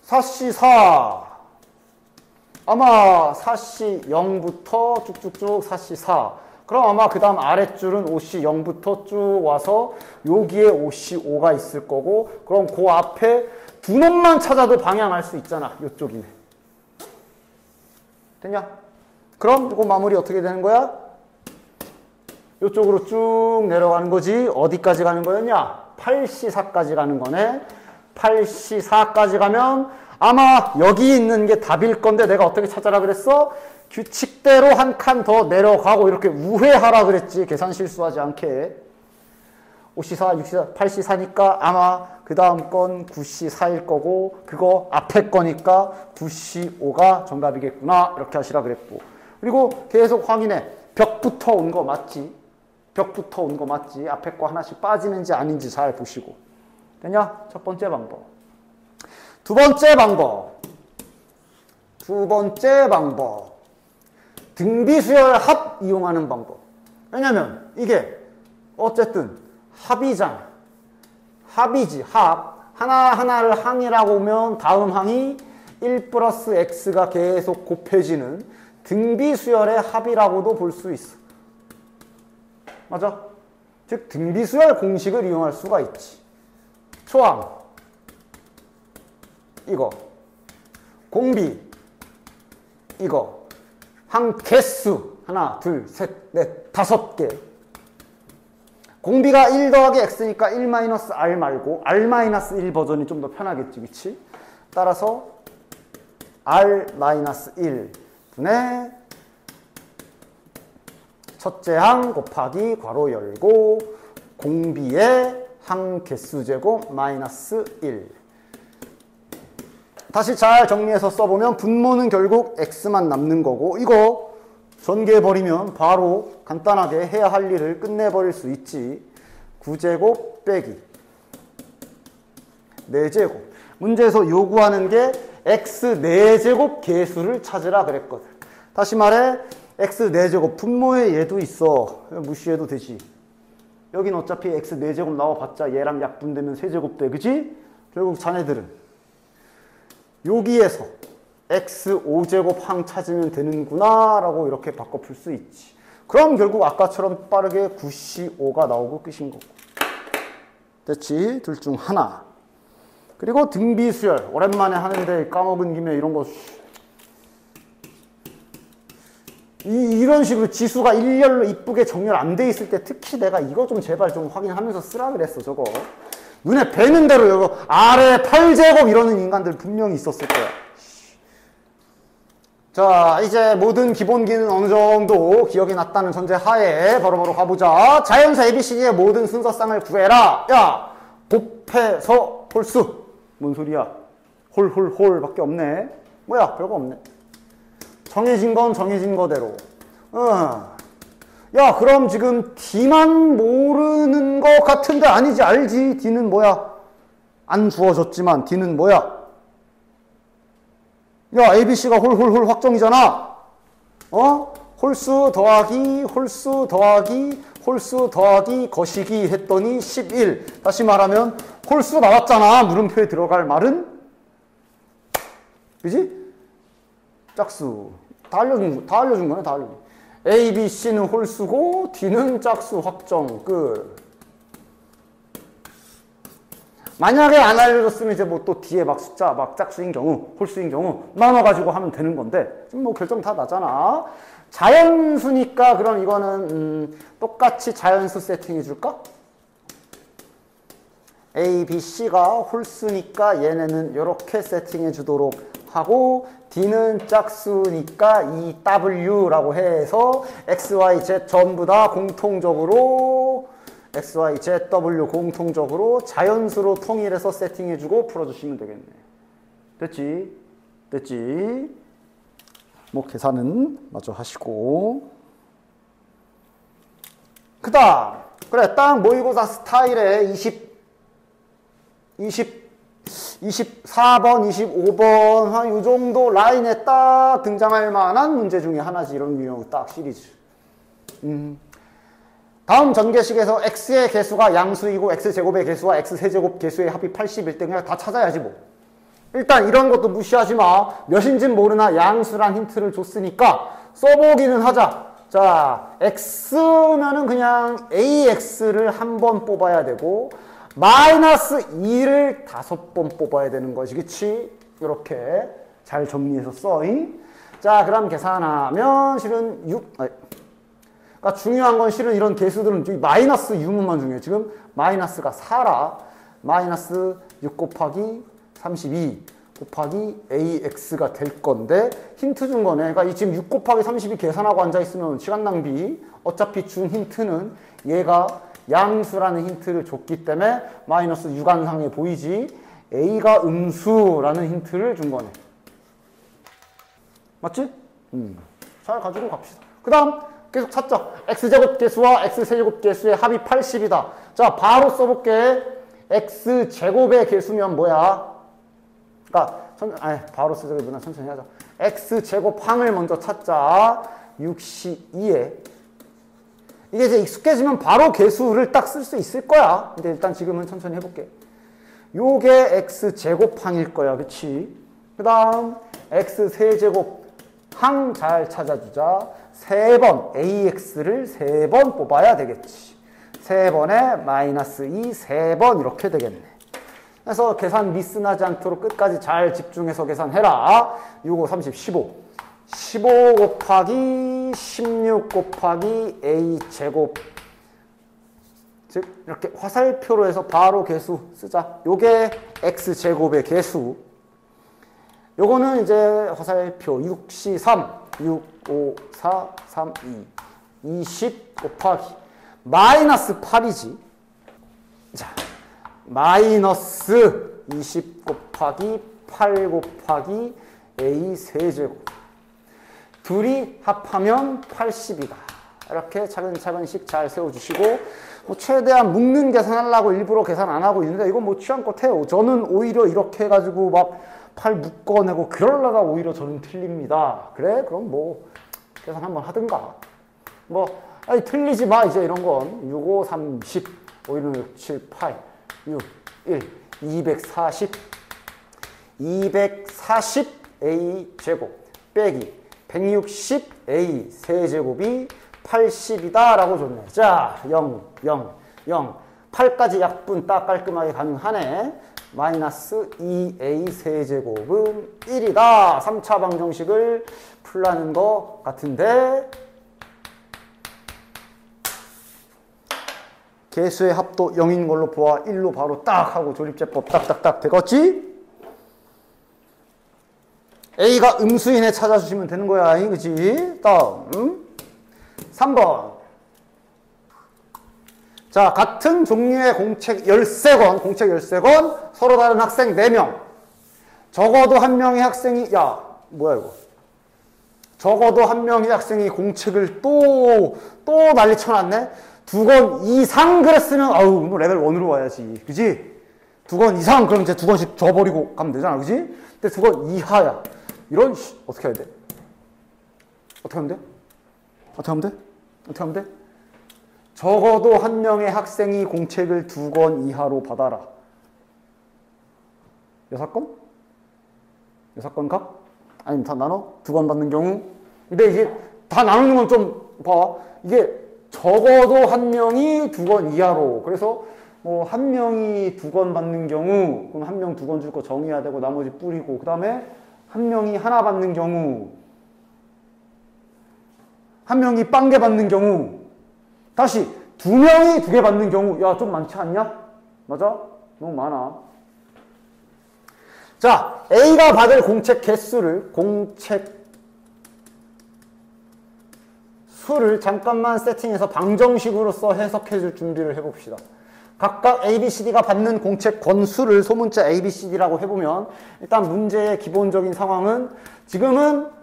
4c 4. 아마 4c 0부터 쭉쭉쭉 4c 4. 그럼 아마 그 다음 아랫줄은 5c 0부터 쭉 와서 여기에 5c 5가 있을 거고, 그럼 그 앞에 두 놈만 찾아도 방향 알 수 있잖아. 이쪽이네. 됐냐? 그럼 이거 마무리 어떻게 되는 거야? 이쪽으로 쭉 내려가는 거지. 어디까지 가는 거였냐? 8C4까지 가는 거네. 8C4까지 가면 아마 여기 있는 게 답일 건데 내가 어떻게 찾아라 그랬어? 규칙대로 한 칸 더 내려가고 이렇게 우회하라 그랬지. 계산 실수하지 않게. 5C4, 6C4, 8C4니까 아마 그 다음 건 9C4일 거고, 그거 앞에 거니까 9C5가 정답이겠구나. 이렇게 하시라 그랬고. 그리고 계속 확인해. 벽부터 온 거 맞지? 벽부터 온 거 맞지? 앞에 거 하나씩 빠지는지 아닌지 잘 보시고. 됐냐? 첫 번째 방법. 두 번째 방법. 등비수열 합 이용하는 방법. 왜냐면 이게 어쨌든 합이잖아. 합이지, 합. 하나하나를 항이라고 하면 다음 항이 1 플러스 x가 계속 곱해지는 등비수열의 합이라고도 볼 수 있어. 맞아? 즉 등비수열 공식을 이용할 수가 있지. 초항 이거, 공비 이거, 항 개수 하나, 둘, 셋, 넷, 5개. 공비가 1 더하기 x니까 1 마이너스 r 말고 r 마이너스 1 버전이 좀 더 편하겠지, 그치? 따라서 r 마이너스 1 분의 첫째 항 곱하기 괄호 열고 공비의 항 개수 제곱 마이너스 1. 다시 잘 정리해서 써보면 분모는 결국 x만 남는 거고, 이거 전개해버리면 바로 간단하게 해야 할 일을 끝내버릴 수 있지. 9제곱 빼기 4제곱. 문제에서 요구하는 게 x 4제곱 개수를 찾으라 그랬거든. 다시 말해 x 4제곱 분모에 얘도 있어. 무시해도 되지. 여긴 어차피 x 4제곱 나와봤자 얘랑 약분되면 3제곱 돼. 그치? 결국 자네들은 여기에서 x 5제곱 항 찾으면 되는구나 라고 이렇게 바꿔 풀 수 있지. 그럼 결국 아까처럼 빠르게 9C5가 나오고 끝인 거고. 됐지? 둘 중 하나. 그리고 등비수열. 오랜만에 하는데 까먹은 김에 이런 거. 이런 식으로 지수가 일렬로 이쁘게 정렬 안 돼 있을 때 특히 내가 이거 좀 제발 좀 확인하면서 쓰라 그랬어. 저거 눈에 뵈는 대로 이거 아래 8제곱 이러는 인간들 분명히 있었을 거야. 자, 이제 모든 기본기는 어느 정도 기억이 났다는 전제 하에 바로바로 가보자. 자연수 ABCD의 모든 순서쌍을 구해라. 야, 곱해서 홀수. 뭔 소리야? 홀 밖에 없네. 뭐야, 별거 없네. 정해진 건 정해진 거대로. 야, 그럼 지금 D만 모르는 것 같은데 아니지, 알지? D는 뭐야? 안 주어졌지만 D는 뭐야? 야, ABC가 홀 확정이잖아. 홀수 더하기 홀수 더하기 홀수 더하기 거시기 했더니 11. 다시 말하면 홀수 나왔잖아. 물음표에 들어갈 말은? 그지? 짝수. 다 알려준 거네, 다 알려준 거. A, B, C는 홀수고 D는 짝수 확정. 끝. 만약에 안 알려줬으면 이제 뭐 또 뒤에 막 숫자, 막 짝수인 경우, 홀수인 경우 나눠가지고 하면 되는 건데 지금 뭐 결정 다 나잖아. 자연수니까 그럼 이거는 똑같이 자연수 세팅해 줄까? A, B, C가 홀수니까 얘네는 이렇게 세팅해 주도록 하고 D는 짝수니까 이 W라고 해서 X, Y, Z 전부 다 공통적으로 X, Y, Z, W 공통적으로 자연수로 통일해서 세팅해주고 풀어주시면 되겠네. 됐지? 됐지? 뭐 계산은 마저 하시고. 그 다음 그래 딱 모의고사 스타일에 24번, 25번 한 이 정도 라인에 딱 등장할 만한 문제 중에 하나지. 이런 유형 딱 시리즈. 다음 전개식에서 x의 개수가 양수이고 x제곱의 개수와 x세제곱 개수의 합이 80일 때 그냥 다 찾아야지 뭐. 일단 이런 것도 무시하지 마. 몇인진 모르나 양수란 힌트를 줬으니까 써보기는 하자. 자, x면은 그냥 ax를 한 번 뽑아야 되고 마이너스 2를 5번 뽑아야 되는 것이, 그치? 이렇게 잘 정리해서 써잉. 자, 그럼 계산하면 실은 6, 그러니까 중요한 건 실은 이런 개수들은 마이너스 유무만 중요해. 지금 마이너스가 4라. 마이너스 6 곱하기 32 곱하기 AX가 될 건데 힌트 준 거네. 그러니까 지금 6 곱하기 32 계산하고 앉아있으면 시간 낭비. 어차피 준 힌트는 얘가 양수라는 힌트를 줬기 때문에 마이너스 유관상에 보이지. A가 음수라는 힌트를 준 거네. 맞지? 잘 가지고 갑시다. 그 다음 계속 찾자. x제곱 개수와 x세제곱 개수의 합이 80이다. 자, 바로 써볼게. x제곱의 개수면 뭐야? 그러니까 바로 쓰자기보다 천천히 하자. x제곱항을 먼저 찾자. 62에 이게 이제 익숙해지면 바로 개수를 딱 쓸 수 있을 거야. 근데 일단 지금은 천천히 해볼게. 요게 x제곱항일 거야. 그치? 그 다음 x세제곱 항 잘 찾아주자. 3번 AX를 3번 뽑아야 되겠지. 3번에 마이너스 2, 3번 이렇게 되겠네. 그래서 계산 미스나지 않도록 끝까지 잘 집중해서 계산해라. 6, 5, 30, 15. 15 곱하기 16 곱하기 A제곱. 즉 이렇게 화살표로 해서 바로 개수 쓰자. 요게 X제곱의 개수. 요거는 이제 화살표 63. 6, 5, 4, 3, 2. 20 곱하기 마이너스 8이지. 자, 마이너스 20 곱하기 8 곱하기 A 세제곱. 둘이 합하면 80이다. 이렇게 차근차근씩 잘 세워주시고, 뭐 최대한 묶는 계산하려고 일부러 계산 안 하고 있는데 이건 뭐 취향껏 해요. 저는 오히려 이렇게 해가지고 막 팔 묶어내고 그러려다 오히려 저는 틀립니다. 그래? 그럼 뭐 계산 한번 하든가. 뭐 아니 틀리지 마 이제 이런 건. 6, 5, 30, 5, 1, 6, 7, 8, 6, 1, 240 240A 제곱 빼기 160A 세제곱이 80이다 라고 줬네. 자, 0, 0, 0. 8까지 약분 딱 깔끔하게 가능하네. 마이너스 2a 세제곱은 1이다. 3차 방정식을 풀라는 것 같은데 개수의 합도 0인 걸로 보아 1로 바로 딱 하고 조립제법 딱딱딱 되겠지? A가 음수인에 찾아주시면 되는 거야. 그치? 다음 3번. 자, 같은 종류의 공책 13권, 공책 13권, 서로 다른 학생 4명. 적어도 한 명의 학생이, 야, 뭐야 이거. 적어도 한 명의 학생이 공책을 또 난리 쳐놨네? 2권 이상 그랬으면, 아우, 뭐 레벨 1으로 와야지. 그지? 2권 이상, 그럼 이제 2권씩 줘버리고 가면 되잖아. 그지? 근데 2권 이하야. 이런, 어떻게 해야 돼? 어떻게 하면 돼? 어떻게 하면 돼? 어떻게 하면 돼? 적어도 한 명의 학생이 공책을 2권 이하로 받아라. 6권? 6권 각? 아니면 다 나눠? 2권 받는 경우? 근데 이게 다 나누는 건 좀 봐. 이게 적어도 한 명이 2권 이하로. 그래서 뭐 한 명이 2권 받는 경우, 그럼 한 명 2권 줄 거 정해야 되고 나머지 뿌리고, 그 다음에 한 명이 하나 받는 경우, 한 명이 빵개 받는 경우, 다시 2명이 2개 받는 경우, 야, 좀 많지 않냐? 맞아? 너무 많아. 자, A가 받을 공책 개수를, 공책 수를 잠깐만 세팅해서 방정식으로서 해석해 줄 준비를 해봅시다. 각각 ABCD가 받는 공책 권수를 소문자 ABCD라고 해보면, 일단 문제의 기본적인 상황은 지금은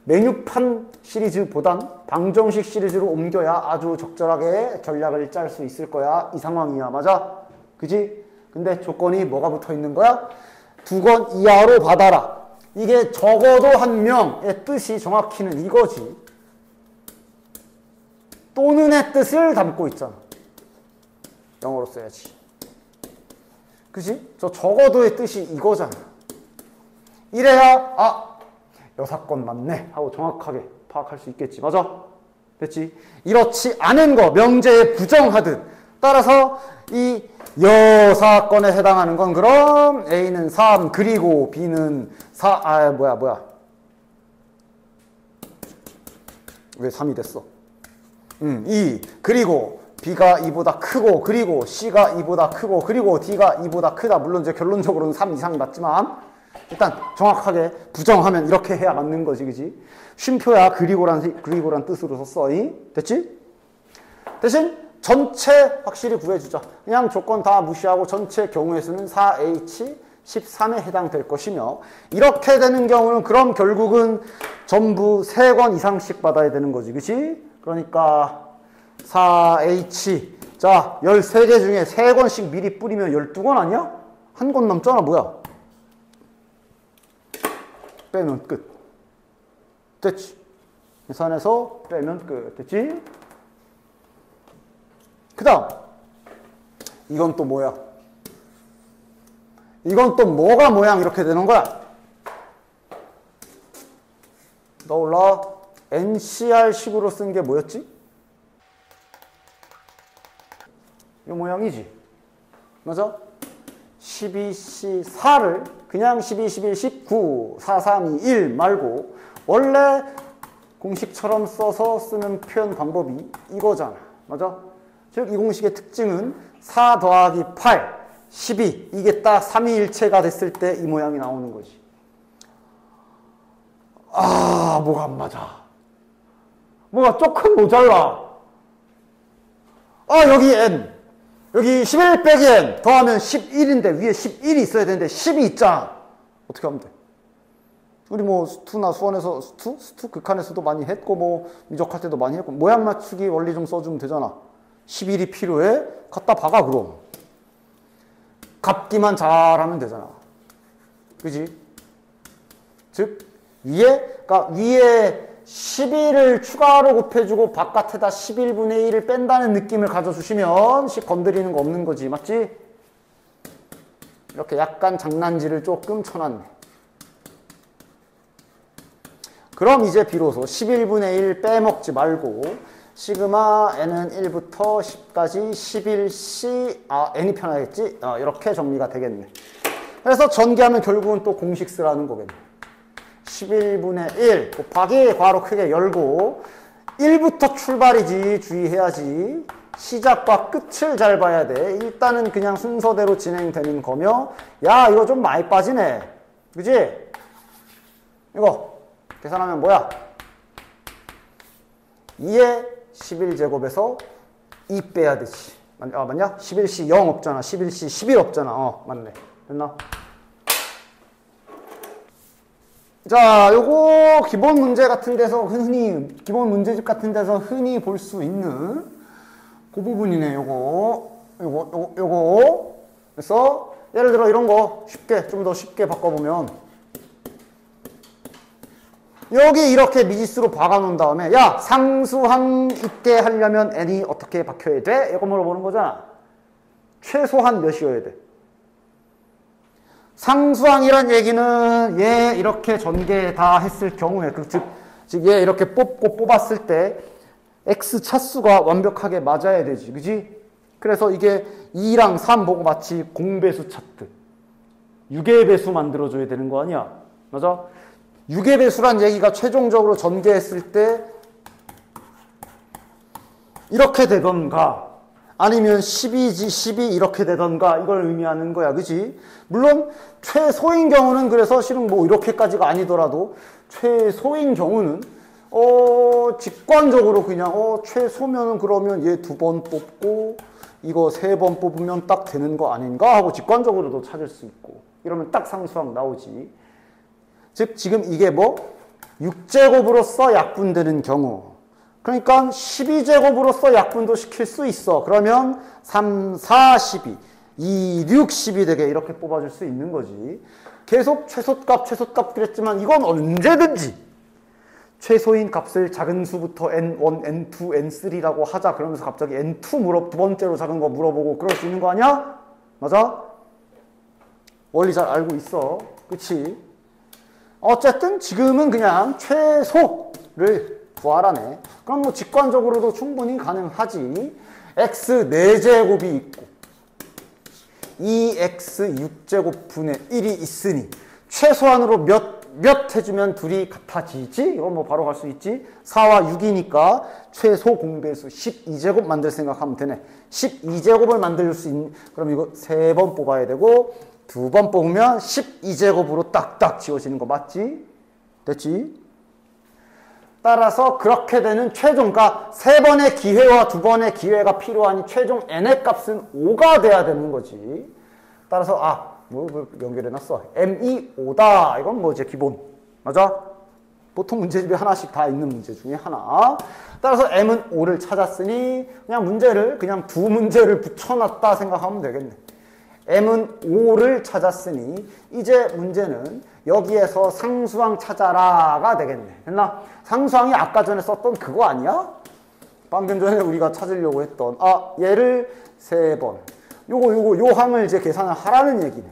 메뉴판 시리즈보단 방정식 시리즈로 옮겨야 아주 적절하게 전략을 짤 수 있을 거야. 이 상황이야. 맞아? 그지? 근데 조건이 뭐가 붙어 있는 거야? 2권 이하로 받아라. 이게 적어도 한 명의 뜻이 정확히는 이거지. 또는의 뜻을 담고 있잖아. 영어로 써야지. 그지? 저 적어도의 뜻이 이거잖아. 이래야, 아, 6건 맞네 하고 정확하게 파악할 수 있겠지. 맞아? 됐지? 이렇지 않은 거 명제에 부정하듯, 따라서 이 6건에 해당하는 건 그럼 A는 3 그리고 B는 4, 뭐야 왜 3이 됐어? 2 그리고 B가 2보다 크고, 그리고 C가 2보다 크고, 그리고 D가 2보다 크다. 물론 이제 결론적으로는 3 이상이 맞지만 일단 정확하게 부정하면 이렇게 해야 맞는 거지. 그지? 쉼표야 그리고란 뜻으로 썼어. 됐지? 대신 전체 확실히 구해주자. 그냥 조건 다 무시하고 전체 경우의 수는 4H13에 해당될 것이며, 이렇게 되는 경우는 그럼 결국은 전부 3권 이상씩 받아야 되는 거지. 그치? 그러니까 4H, 자 13개 중에 3권씩 미리 뿌리면 12권 아니야? 한 권 남잖아. 뭐야? 빼면 끝. 됐지? 계산해서 빼면 끝. 됐지? 그 다음 이건 또 뭐야? 이건 또 뭐가 모양 이렇게 되는 거야? 떠올라? NCR 식으로 쓴 게 뭐였지? 이 모양이지. 맞아? 12C4를 그냥 12, 11, 19, 4, 3, 2, 1 말고 원래 공식처럼 써서 쓰는 표현 방법이 이거잖아. 맞아? 즉 이 공식의 특징은 4 더하기 8, 12 이게 딱 3위일체가 됐을 때 이 모양이 나오는 거지. 아, 뭐가 안 맞아. 뭐가 조금 모자라. 아, 여기 n. 여기 11 빼기 n 더하면 11인데 위에 11이 있어야 되는데 10이 있잖아. 어떻게 하면 돼? 우리 뭐 수투나 수원에서 수투 극한에서도 많이 했고 뭐 미적할 때도 많이 했고 모양 맞추기 원리 좀 써주면 되잖아. 11이 필요해? 갖다 박아 그럼. 갚기만 잘하면 되잖아. 그지? 즉 위에 11을 추가로 곱해주고 바깥에다 11분의 1을 뺀다는 느낌을 가져주시면 10 건드리는 거 없는 거지. 맞지? 이렇게 약간 장난질을 조금 쳐놨네. 그럼 이제 비로소 11분의 1 빼먹지 말고 시그마 n은 1부터 10까지 11c n이 편하겠지? 이렇게 정리가 되겠네. 그래서 전개하면 결국은 또 공식 쓰라는 거겠네. 11분의 1 곱하기 괄호 크게 열고 1부터 출발이지 주의해야지. 시작과 끝을 잘 봐야 돼. 일단은 그냥 순서대로 진행되는 거며 야 이거 좀 많이 빠지네. 그지? 이거 계산하면 뭐야? 2의 11제곱에서 2 빼야 되지. 아 맞냐? 11시 0 없잖아. 11시 11 없잖아. 맞네. 됐나? 자, 요거 기본 문제 같은 데서 기본 문제집 같은 데서 흔히 볼 수 있는 그 부분이네. 요거. 그래서 예를 들어 이런 거 좀 더 쉽게 바꿔보면 여기 이렇게 미지수로 박아놓은 다음에 야 상수항 있게 하려면 n이 어떻게 박혀야 돼? 이거 물어보는 거잖아. 최소한 몇이어야 돼? 상수항이란 얘기는 얘 이렇게 전개 다 했을 경우에 즉 얘 이렇게 뽑았을 때 x 차수가 완벽하게 맞아야 되지. 그지? 그래서 이게 2랑 3 보고 마치 공배수 찾듯 6의 배수 만들어줘야 되는 거 아니야? 맞아? 6의 배수란 얘기가 최종적으로 전개했을 때 이렇게 되던가 아니면 12 이렇게 되던가 이걸 의미하는 거야. 그지? 물론 최소인 경우는 그래서 실은 뭐 이렇게까지가 아니더라도 최소인 경우는 직관적으로 그냥 최소면은 그러면 얘 2번 뽑고 이거 3번 뽑으면 딱 되는 거 아닌가 하고 직관적으로도 찾을 수 있고 이러면 딱 상수항 나오지. 즉 지금 이게 뭐 6제곱으로서 약분되는 경우 그러니까 12제곱으로서 약분도 시킬 수 있어. 그러면 3, 4, 12 2, 6, 12 되게 이렇게 뽑아줄 수 있는 거지. 계속 최소값 그랬지만 이건 언제든지 최소인 값을 작은 수부터 n1, n2, n3라고 하자. 그러면서 갑자기 n2 두 번째로 작은 거 물어보고 그럴 수 있는 거 아니야? 맞아? 원리 잘 알고 있어. 그치? 어쨌든 지금은 그냥 최소를 구하라네. 그럼 뭐 직관적으로도 충분히 가능하지. x 4제곱이 있고 2x 6제곱분의 1이 있으니 최소한으로 몇 해주면 둘이 같아지지? 이건 뭐 바로 갈 수 있지? 4와 6이니까 최소 공배수 12제곱 만들 생각하면 되네. 12제곱을 만들 수 있는, 그럼 이거 3번 뽑아야 되고 2번 뽑으면 12제곱으로 딱딱 지워지는 거 맞지? 됐지? 따라서 그렇게 되는 최종가 3번의 기회와 2번의 기회가 필요하니 최종 n의 값은 5가 돼야 되는 거지. 따라서 뭐 연결해놨어. m이 5다. 이건 뭐 이제 기본. 맞아? 보통 문제집에 하나씩 다 있는 문제 중에 하나. 따라서 m은 5를 찾았으니 그냥 문제를 그냥 2문제를 붙여놨다 생각하면 되겠네. m은 5를 찾았으니 이제 문제는 여기에서 상수항 찾아라가 되겠네. 됐나? 상수항이 아까 전에 썼던 그거 아니야? 방금 전에 우리가 찾으려고 했던 얘를 3번 요 항을 이제 계산을 하라는 얘기네.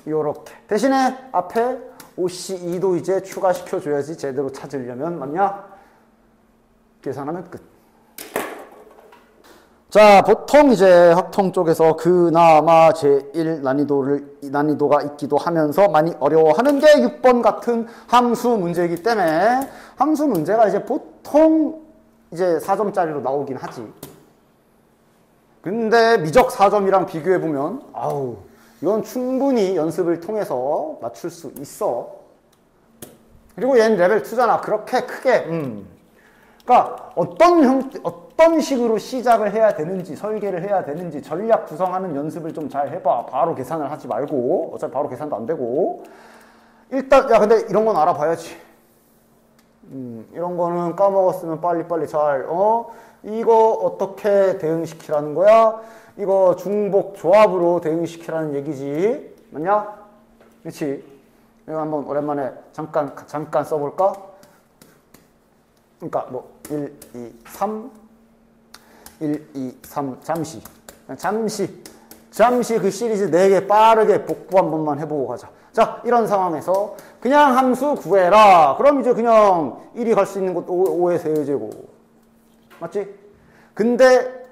요렇게 대신에 앞에 OC2도 이제 추가시켜 줘야지 제대로 찾으려면. 맞냐? 계산하면 끝. 자, 보통 이제 학통 쪽에서 그나마 제1 난이도가 있기도 하면서 많이 어려워하는 게 6번 같은 함수 문제이기 때문에 함수 문제가 이제 보통 이제 4점짜리로 나오긴 하지. 근데 미적 4점이랑 비교해보면 이건 충분히 연습을 통해서 맞출 수 있어. 그리고 얘는 레벨 2잖아. 그렇게 크게 그러니까 어떤 식으로 시작을 해야 되는지, 설계를 해야 되는지 전략 구성하는 연습을 좀 잘 해봐. 바로 계산을 하지 말고. 어차피 바로 계산도 안 되고. 일단 근데 이런 건 알아봐야지. 이런 거는 까먹었으면 빨리빨리 잘 이거 어떻게 대응시키라는 거야? 이거 중복 조합으로 대응시키라는 얘기지. 맞냐? 그렇지? 이거 한번 오랜만에 잠깐 써볼까? 그러니까 뭐 1, 2, 3 1, 2, 3 잠시 그 시리즈 4개 빠르게 복구 한 번만 해보고 가자. 자, 이런 상황에서 그냥 함수 구해라. 그럼 이제 그냥 1이 갈 수 있는 것도 5의 세제곱. 맞지? 근데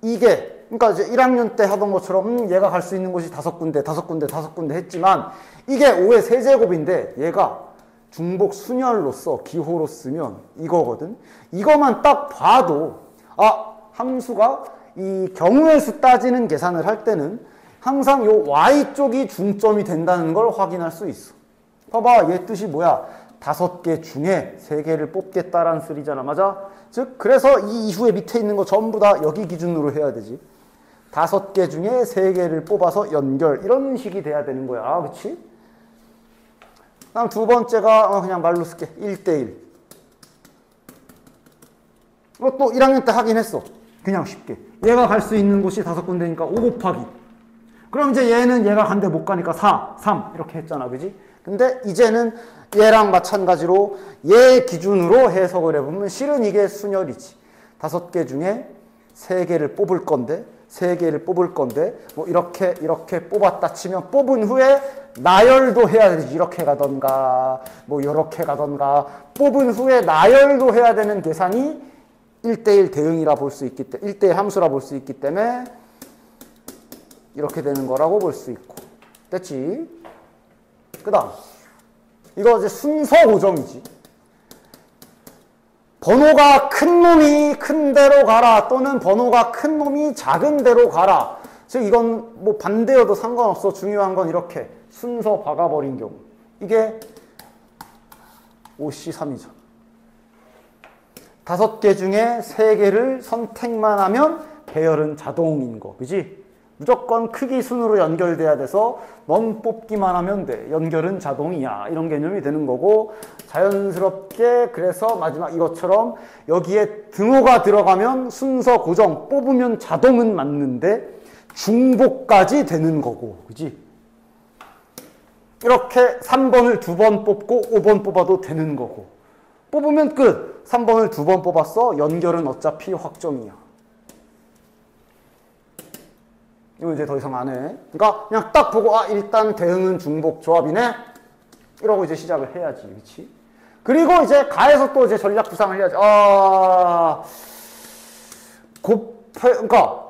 이게 그러니까 이제 1학년 때 하던 것처럼 얘가 갈 수 있는 곳이 5군데, 5군데, 5군데 했지만 이게 5의 세제곱인데 얘가 중복 순열로서 기호로 쓰면 이거거든. 이거만 딱 봐도 함수가 이 경우의 수 따지는 계산을 할 때는 항상 요 y쪽이 중점이 된다는 걸 확인할 수 있어. 봐봐, 얘 뜻이 뭐야? 5개 중에 3개를 뽑겠다라는 소리잖아. 맞아? 즉 그래서 이 이후에 밑에 있는 거 전부 다 여기 기준으로 해야 되지. 5개 중에 3개를 뽑아서 연결, 이런 식이 돼야 되는 거야. 그치? 다음 두 번째가 그냥 말로 쓸게. 1대1. 이것도 1학년 때 하긴 했어. 그냥 쉽게. 얘가 갈 수 있는 곳이 5군데니까 5 곱하기. 그럼 이제 얘는 얘가 간데 못 가니까 4, 3 이렇게 했잖아. 그지? 근데 이제는 얘랑 마찬가지로 얘 기준으로 해석을 해보면 실은 이게 순열이지. 5개 중에 3개를 뽑을 건데 3개를 뽑을 건데 뭐 이렇게 뽑았다 치면 뽑은 후에 나열도 해야 되지. 이렇게 가던가 뭐 이렇게 가던가 뽑은 후에 나열도 해야 되는 계산이 1대1 대응이라 볼 수 있기 때문에 1대1 함수라 볼 수 있기 때문에 이렇게 되는 거라고 볼 수 있고. 됐지? 그 다음 이거 이제 순서 고정이지. 번호가 큰 놈이 큰 데로 가라 또는 번호가 큰 놈이 작은 데로 가라. 즉 이건 뭐 반대여도 상관없어. 중요한 건 이렇게 순서 박아버린 경우 이게 5C3이죠. 5개 중에 3개를 선택만 하면 배열은 자동인 거. 그지? 무조건 크기 순으로 연결돼야 돼서 넌 뽑기만 하면 돼. 연결은 자동이야. 이런 개념이 되는 거고, 자연스럽게 그래서 마지막 이것처럼 여기에 등호가 들어가면 순서 고정, 뽑으면 자동은 맞는데 중복까지 되는 거고. 그지? 이렇게 3번을 2번 뽑고 5번 뽑아도 되는 거고. 뽑으면 끝. 3번을 2번 뽑았어. 연결은 어차피 확정이야. 이거 이제 더 이상 안 해. 그러니까 그냥 딱 보고 일단 대응은 중복 조합이네. 이러고 이제 시작을 해야지. 그렇지? 그리고 이제 가에서 또 이제 전략 구상을 해야지. 그러니까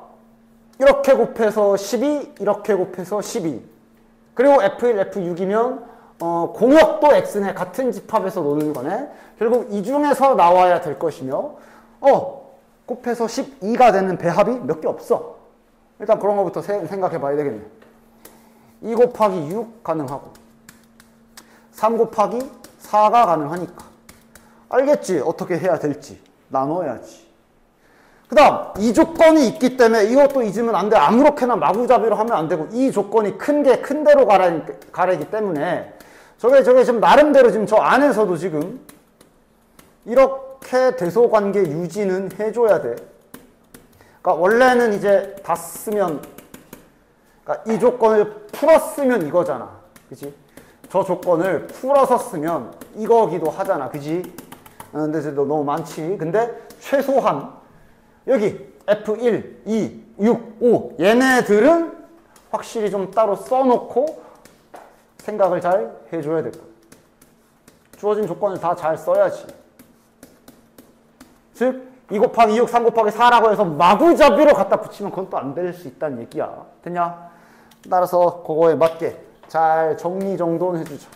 이렇게 곱해서 12, 이렇게 곱해서 12. 그리고 F1, F6이면 공역도 X네. 같은 집합에서 노는 거네. 결국 이 중에서 나와야 될 것이며 곱해서 12가 되는 배합이 몇 개 없어. 일단 그런 거부터 생각해 봐야 되겠네. 2 곱하기 6 가능하고 3 곱하기 4가 가능하니까. 알겠지? 어떻게 해야 될지. 나눠야지. 그 다음 이 조건이 있기 때문에 이것도 잊으면 안 돼. 아무렇게나 마구잡이로 하면 안 되고 이 조건이 큰 게 큰 대로 가래기 때문에 저게 지금 나름대로 지금 저 안에서도 지금 이렇게 대소관계 유지는 해줘야 돼. 그러니까 원래는 이제 다 쓰면, 그러니까 이 조건을 풀었으면 이거잖아. 그지? 저 조건을 풀어서 쓰면 이거기도 하잖아. 그지? 근데 이제 너무 많지. 근데 최소한 여기 F1, 2, 6, 5 얘네들은 확실히 좀 따로 써놓고 생각을 잘 해줘야 될 거야. 주어진 조건을 다 잘 써야지. 즉 2 곱하기 6, 3 곱하기 4라고 해서 마구잡이로 갖다 붙이면 그건 또 안 될 수 있다는 얘기야. 됐냐? 따라서 그거에 맞게 잘 정리정돈 해주자.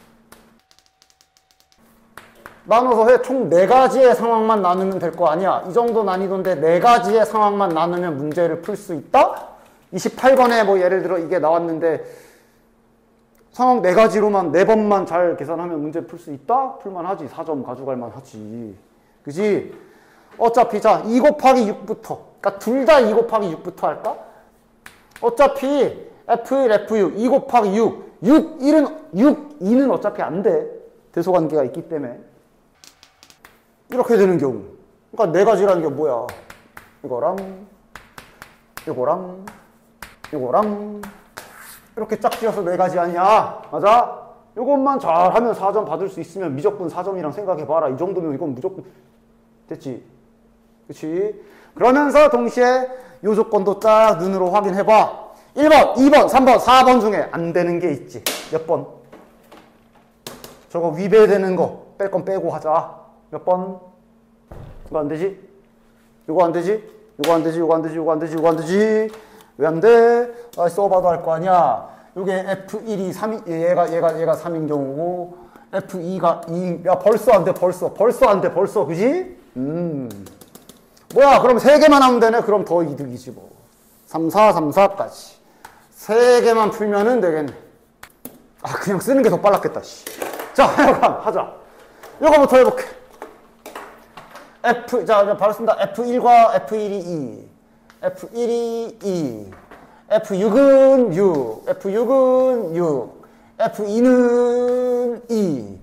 나눠서 해. 총 4가지의 상황만 나누면 될 거 아니야. 이 정도 난이도인데 4가지의 상황만 나누면 문제를 풀 수 있다? 28번에 뭐 예를 들어 이게 나왔는데 상황 4가지로만 4번만 잘 계산하면 문제 풀 수 있다? 풀만하지. 4점 가져갈만 하지. 그지? 어차피 자 2 곱하기 6부터, 그러니까 둘 다 2 곱하기 6부터 할까? 어차피 F1, F6 2 곱하기 6 2는 어차피 안 돼. 대소관계가 있기 때문에. 이렇게 되는 경우, 그러니까 4가지라는 게 뭐야? 이거랑 이렇게 짝지어서 4가지 아니야. 맞아? 이것만 잘하면 4점 받을 수 있으면 미적분 4점이랑 생각해봐라. 이 정도면 이건 무조건 됐지. 그치? 그러면서 동시에 이 조건도 딱 눈으로 확인해봐. 1번, 2번, 3번, 4번 중에 안 되는 게 있지. 몇 번? 저거 위배되는 거 뺄 건 빼고 하자. 몇 번? 이거 안 되지? 이거 안 되지? 이거 안 되지? 이거 안 되지? 이거 안 되지? 이거 안 되지? 왜 안 돼? 아, 써봐도 할 거 아니야. 요게 F1이 3이, 얘가 3인 경우고, F2가 2. 야, 벌써 안 돼, 벌써 안 돼, 그지? 뭐야, 그럼 3개만 하면 되네? 그럼 더 이득이지, 뭐. 3, 4, 3, 4까지. 3개만 풀면은 되겠네. 아, 그냥 쓰는 게 더 빨랐겠다, 씨. 자, 하여간, 하자. 이거부터 해볼게. 자, 바로 쓴다. F1과 F1이 2. F1이 2. F6은 6. F6은 6. F2는 2.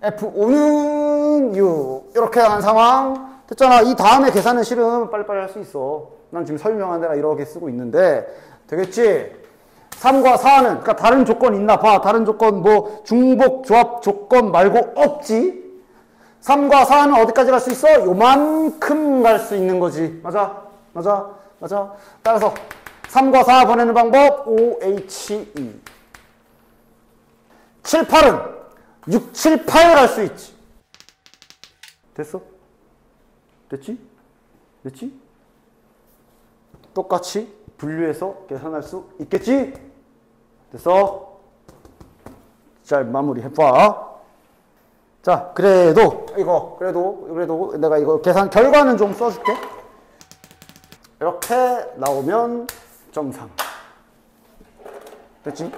F5는 6. 이렇게 한 상황. 됐잖아. 이 다음에 계산은 실은 빨리빨리 할 수 있어. 난 지금 설명한 데가 이렇게 쓰고 있는데. 되겠지? 3과 4는, 그러니까 다른 조건 있나 봐. 다른 조건, 뭐, 중복, 조합 조건 말고 없지? 3과 4는 어디까지 갈 수 있어? 요만큼 갈 수 있는 거지. 맞아? 따라서 3과 4 보내는 방법, OHE. 7, 8은 6, 7, 8 갈 수 있지. 됐어? 됐지? 똑같이 분류해서 계산할 수 있겠지? 됐어? 잘 마무리해봐. 자, 그래도 내가 이거 계산 결과는 좀 써줄게. 이렇게 나오면 정상. 됐지?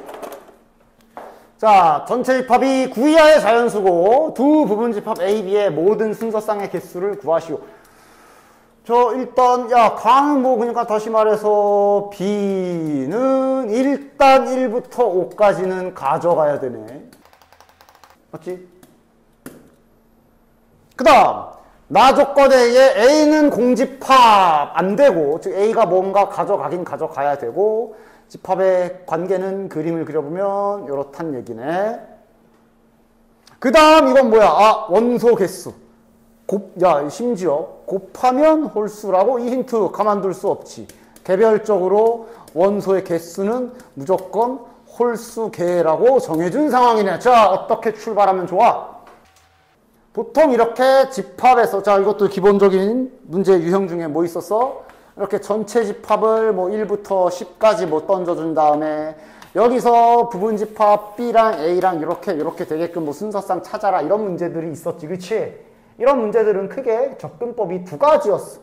자, 전체 집합이 9 이하의 자연수고 두 부분 집합 A, B의 모든 순서쌍의 개수를 구하시오. 저 일단 가는 뭐 그러니까 다시 말해서 B는 일단 1부터 5까지는 가져가야 되네. 맞지? 그 다음 나 조건에 의해 A는 공집합 안 되고, 즉 A가 뭔가 가져가긴 가져가야 되고, 집합의 관계는 그림을 그려보면 이렇단 얘기네. 그 다음 이건 뭐야? 아, 원소 개수. 심지어 곱하면 홀수라고. 이 힌트 가만둘 수 없지. 개별적으로 원소의 개수는 무조건 홀수 개라고 정해준 상황이네. 자, 어떻게 출발하면 좋아? 보통 이렇게 집합에서, 자, 이것도 기본적인 문제 유형 중에 뭐 있었어? 이렇게 전체 집합을 뭐 1부터 10까지 뭐 던져준 다음에 여기서 부분 집합 B랑 A랑 이렇게 되게끔 뭐 순서상 찾아라, 이런 문제들이 있었지. 그치? 이런 문제들은 크게 접근법이 두 가지였어.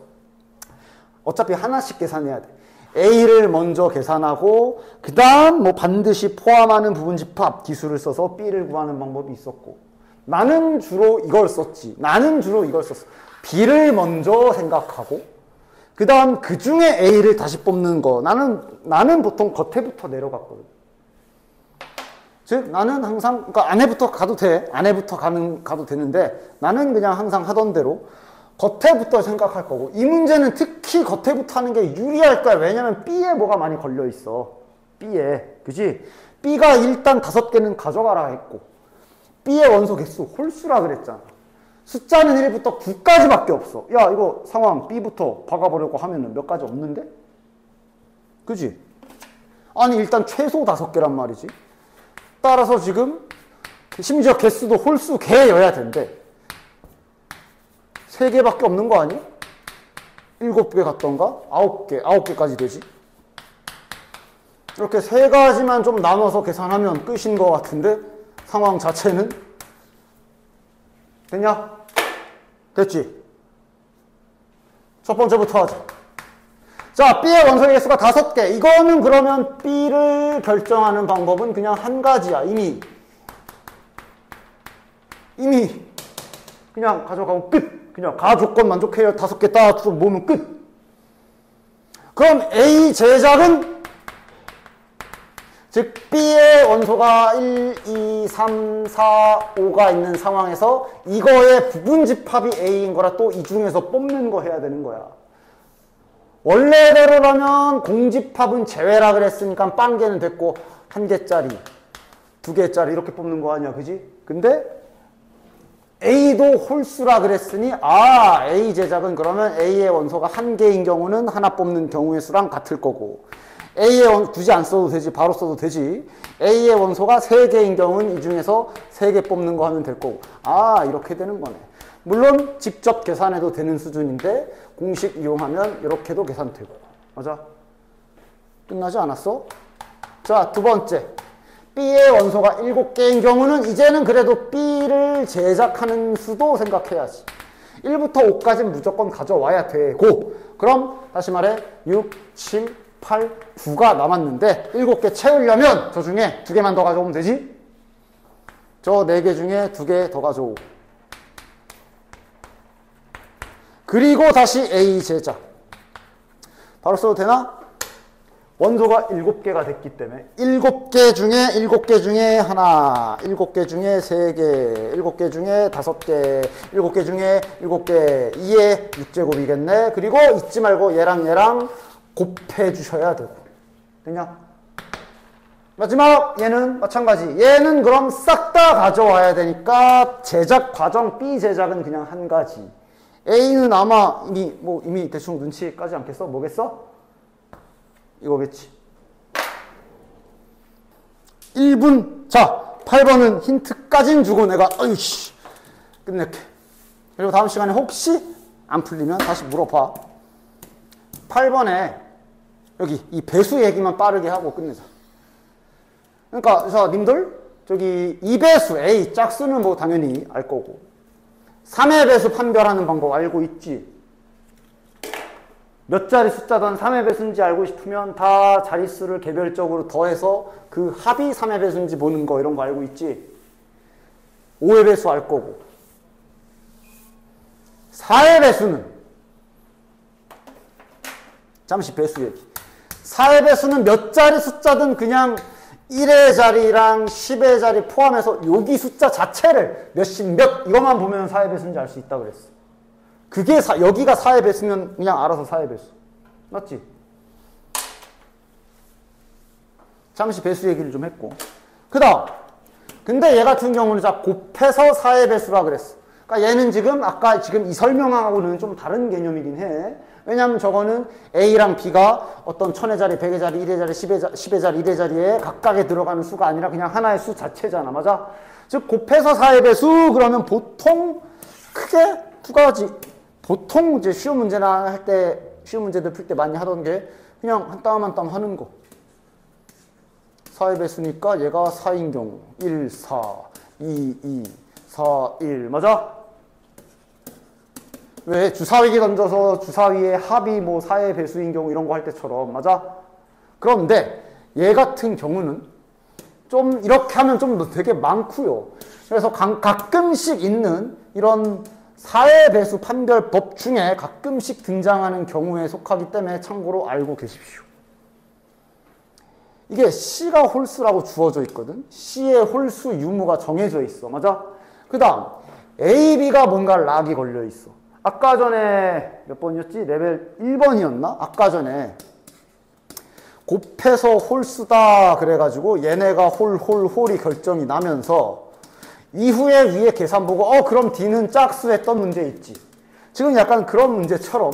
어차피 하나씩 계산해야 돼. A를 먼저 계산하고 그 다음 뭐 반드시 포함하는 부분 집합 기술을 써서 B를 구하는 방법이 있었고, 나는 주로 이걸 썼지. B를 먼저 생각하고 그 다음 그 중에 A를 다시 뽑는 거. 나는 보통 겉에부터 내려갔거든. 즉 나는 항상, 그러니까 안에부터 가도 돼. 가도 되는데 나는 그냥 항상 하던 대로 겉에부터 생각할 거고, 이 문제는 특히 겉에부터 하는 게 유리할 거야. 왜냐면 B에 뭐가 많이 걸려 있어. B에. 그지? B가 일단 5개는 가져가라 했고, B의 원소 개수 홀수라 그랬잖아. 숫자는 1부터 9까지밖에 없어. 야, 이거 상황 B부터 박아보려고 하면은 몇 가지 없는데? 그지? 아니, 일단 최소 5개란 말이지. 따라서 지금 심지어 개수도 홀수 개여야 된대. 3개밖에 없는 거 아니? 7개 같던가? 9개까지 되지. 이렇게 3가지만 좀 나눠서 계산하면 끝인 것 같은데 상황 자체는 됐냐? 됐지? 첫 번째부터 하자. 자, B의 원소 개수가 5개. 이거는 그러면 B를 결정하는 방법은 그냥 한 가지야. 이미 그냥 가져가면 끝. 그냥 가조건 만족해요. 5개 딱 모으면 끝. 그럼 A 제작은, 즉 B의 원소가 1, 2, 3, 4, 5가 있는 상황에서 이거의 부분 집합이 A인 거라 또 이 중에서 뽑는 거 해야 되는 거야. 원래대로라면 공집합은 제외라 그랬으니까 빵개는 됐고 1개짜리, 2개짜리 이렇게 뽑는 거 아니야. 그지? 근데 A도 홀수라 그랬으니 A 제작은 그러면 A의 원소가 1개인 경우는 하나 뽑는 경우의 수랑 같을 거고, A의 원소 굳이 안 써도 되지. 바로 써도 되지. A의 원소가 3개인 경우는 이 중에서 3개 뽑는 거 하면 될 거고. 이렇게 되는 거네. 물론 직접 계산해도 되는 수준인데 공식 이용하면 이렇게도 계산되고. 맞아? 끝나지 않았어? 자, 두 번째. B의 원소가 7개인 경우는 이제는 그래도 B를 제작하는 수도 생각해야지. 1부터 5까지는 무조건 가져와야 되고, 그럼 다시 말해 6, 7, 8, 9가 남았는데 7개 채우려면 저 중에 2개만 더 가져오면 되지? 저 4개 중에 2개 더 가져오고, 그리고 다시 A 제작. 바로 써도 되나? 원소가 7개가 됐기 때문에 7개 중에 하나, 7개 중에 3개, 7개 중에 5개, 7개 중에 7개, 2의 6제곱이겠네. 그리고 잊지 말고 얘랑 곱해 주셔야 되고. 됐냐? 마지막 얘는 마찬가지. 얘는 그럼 싹 다 가져와야 되니까 제작 과정 B 제작은 그냥 한 가지. A는 아마 이미 대충 눈치 까지 않겠어? 뭐겠어? 이거겠지. 1분. 자, 8번은 힌트까진 주고 내가 어이씨 끝낼게. 그리고 다음 시간에 혹시 안 풀리면 다시 물어봐. 8번에 여기 이 배수 얘기만 빠르게 하고 끝내자. 그러니까 자, 님들 저기 2배수 A 짝수는 뭐 당연히 알 거고, 3의 배수 판별하는 방법 알고 있지. 몇 자리 숫자든 3의 배수인지 알고 싶으면 다 자릿수를 개별적으로 더해서 그 합이 3의 배수인지 보는 거, 이런 거 알고 있지. 5의 배수 알 거고, 4의 배수는 잠시 배수 얘기. 4의 배수는 몇 자리 숫자든 그냥 1의 자리랑 10의 자리 포함해서 여기 숫자 자체를 몇십 몇 이것만 보면 4의 배수인지 알 수 있다 그랬어. 그게 여기가 4의 배수면 그냥 알아서 4의 배수. 맞지? 잠시 배수 얘기를 좀 했고. 그 다음. 근데 얘 같은 경우는 자, 곱해서 4의 배수라 그랬어. 그러니까 얘는 지금 아까 이 설명하고는 좀 다른 개념이긴 해. 왜냐면 저거는 A랑 B가 어떤 1000의 자리, 100의 자리, 1의 자리, 10의 자리, 1의 자리에 각각에 들어가는 수가 아니라 그냥 하나의 수 자체잖아. 맞아? 즉, 곱해서 4의 배수 그러면 보통 크게 두 가지. 보통 이제 쉬운 문제나 할 때, 쉬운 문제들 풀 때 많이 하던 게 그냥 한 땀 한 땀 하는 거. 4의 배수니까 얘가 4인 경우 1, 4, 2, 2, 4, 1. 맞아? 왜? 주사위기 던져서 주사위의 합이 뭐 4의 배수인 경우 이런 거 할 때처럼. 맞아? 그런데 얘 같은 경우는 좀 이렇게 하면 좀 되게 많고요. 그래서 가끔씩 있는 이런 4의 배수 판별법 중에 가끔씩 등장하는 경우에 속하기 때문에 참고로 알고 계십시오. 이게 C가 홀수라고 주어져 있거든. C의 홀수 유무가 정해져 있어. 맞아? 그 다음 A, B가 뭔가 락이 걸려 있어. 아까 전에 몇 번이었지? 레벨 1번이었나? 아까 전에 곱해서 홀수다 그래가지고 얘네가 홀이 결정이 나면서 이후에 위에 계산 보고 그럼 D는 짝수 했던 문제 있지. 지금 약간 그런 문제처럼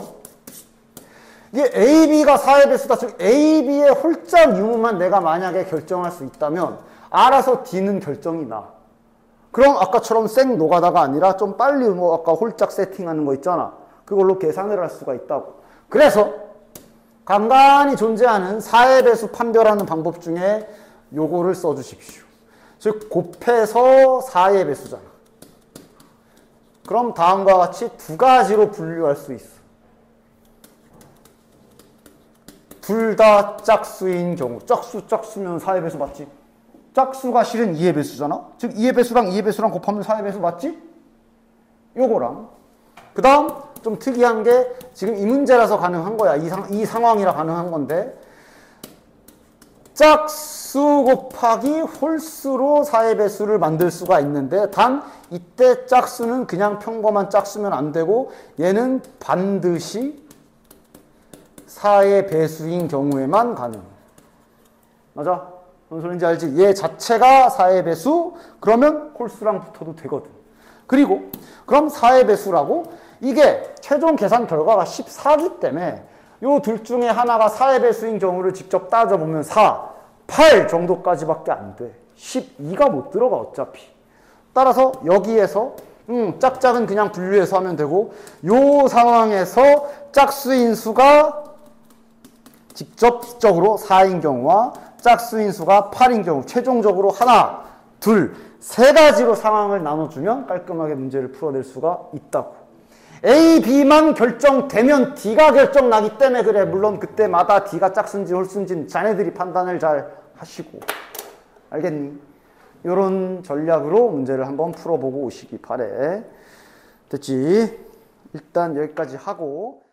이게 A, B가 4의 배수다. 즉 A, B의 홀짝 유무만 내가 만약에 결정할 수 있다면 알아서 D는 결정이 나. 그럼 아까처럼 생 노가다가 아니라 좀 빨리 뭐 아까 홀짝 세팅하는 거 있잖아. 그걸로 계산을 할 수가 있다고. 그래서 간간히 존재하는 4의 배수 판별하는 방법 중에 요거를 써주십시오. 즉 곱해서 4의 배수잖아. 그럼 다음과 같이 두 가지로 분류할 수 있어. 둘 다 짝수인 경우. 짝수면 4의 배수 맞지? 짝수가 실은 2의 배수잖아. 즉 2의 배수랑 2의 배수랑 곱하면 4의 배수 맞지? 요거랑 그 다음 좀 특이한 게 지금 이 문제라서 가능한 거야. 이 상황이라 가능한 건데 짝수 곱하기 홀수로 4의 배수를 만들 수가 있는데 단 이때 짝수는 그냥 평범한 짝수면 안 되고 얘는 반드시 4의 배수인 경우에만 가능. 맞아? 무슨 소리인지 알지? 얘 자체가 4의 배수? 그러면 홀수랑 붙어도 되거든. 그리고 그럼 4의 배수라고 이게 최종 계산 결과가 14기 때문에 요 둘 중에 하나가 4의 배수인 경우를 직접 따져보면 4, 8 정도까지밖에 안 돼. 12가 못 들어가 어차피. 따라서 여기에서 짝짝은 그냥 분류해서 하면 되고 요 상황에서 짝수인 수가 직접적으로 4인 경우와 짝수인 수가 8인 경우 최종적으로 하나, 둘, 세 가지로 상황을 나눠주면 깔끔하게 문제를 풀어낼 수가 있다고. A, B만 결정되면 D가 결정나기 때문에 그래. 물론 그때마다 D가 짝수인지 홀수인지는 자네들이 판단을 잘 하시고. 알겠니? 이런 전략으로 문제를 한번 풀어보고 오시기 바래. 됐지? 일단 여기까지 하고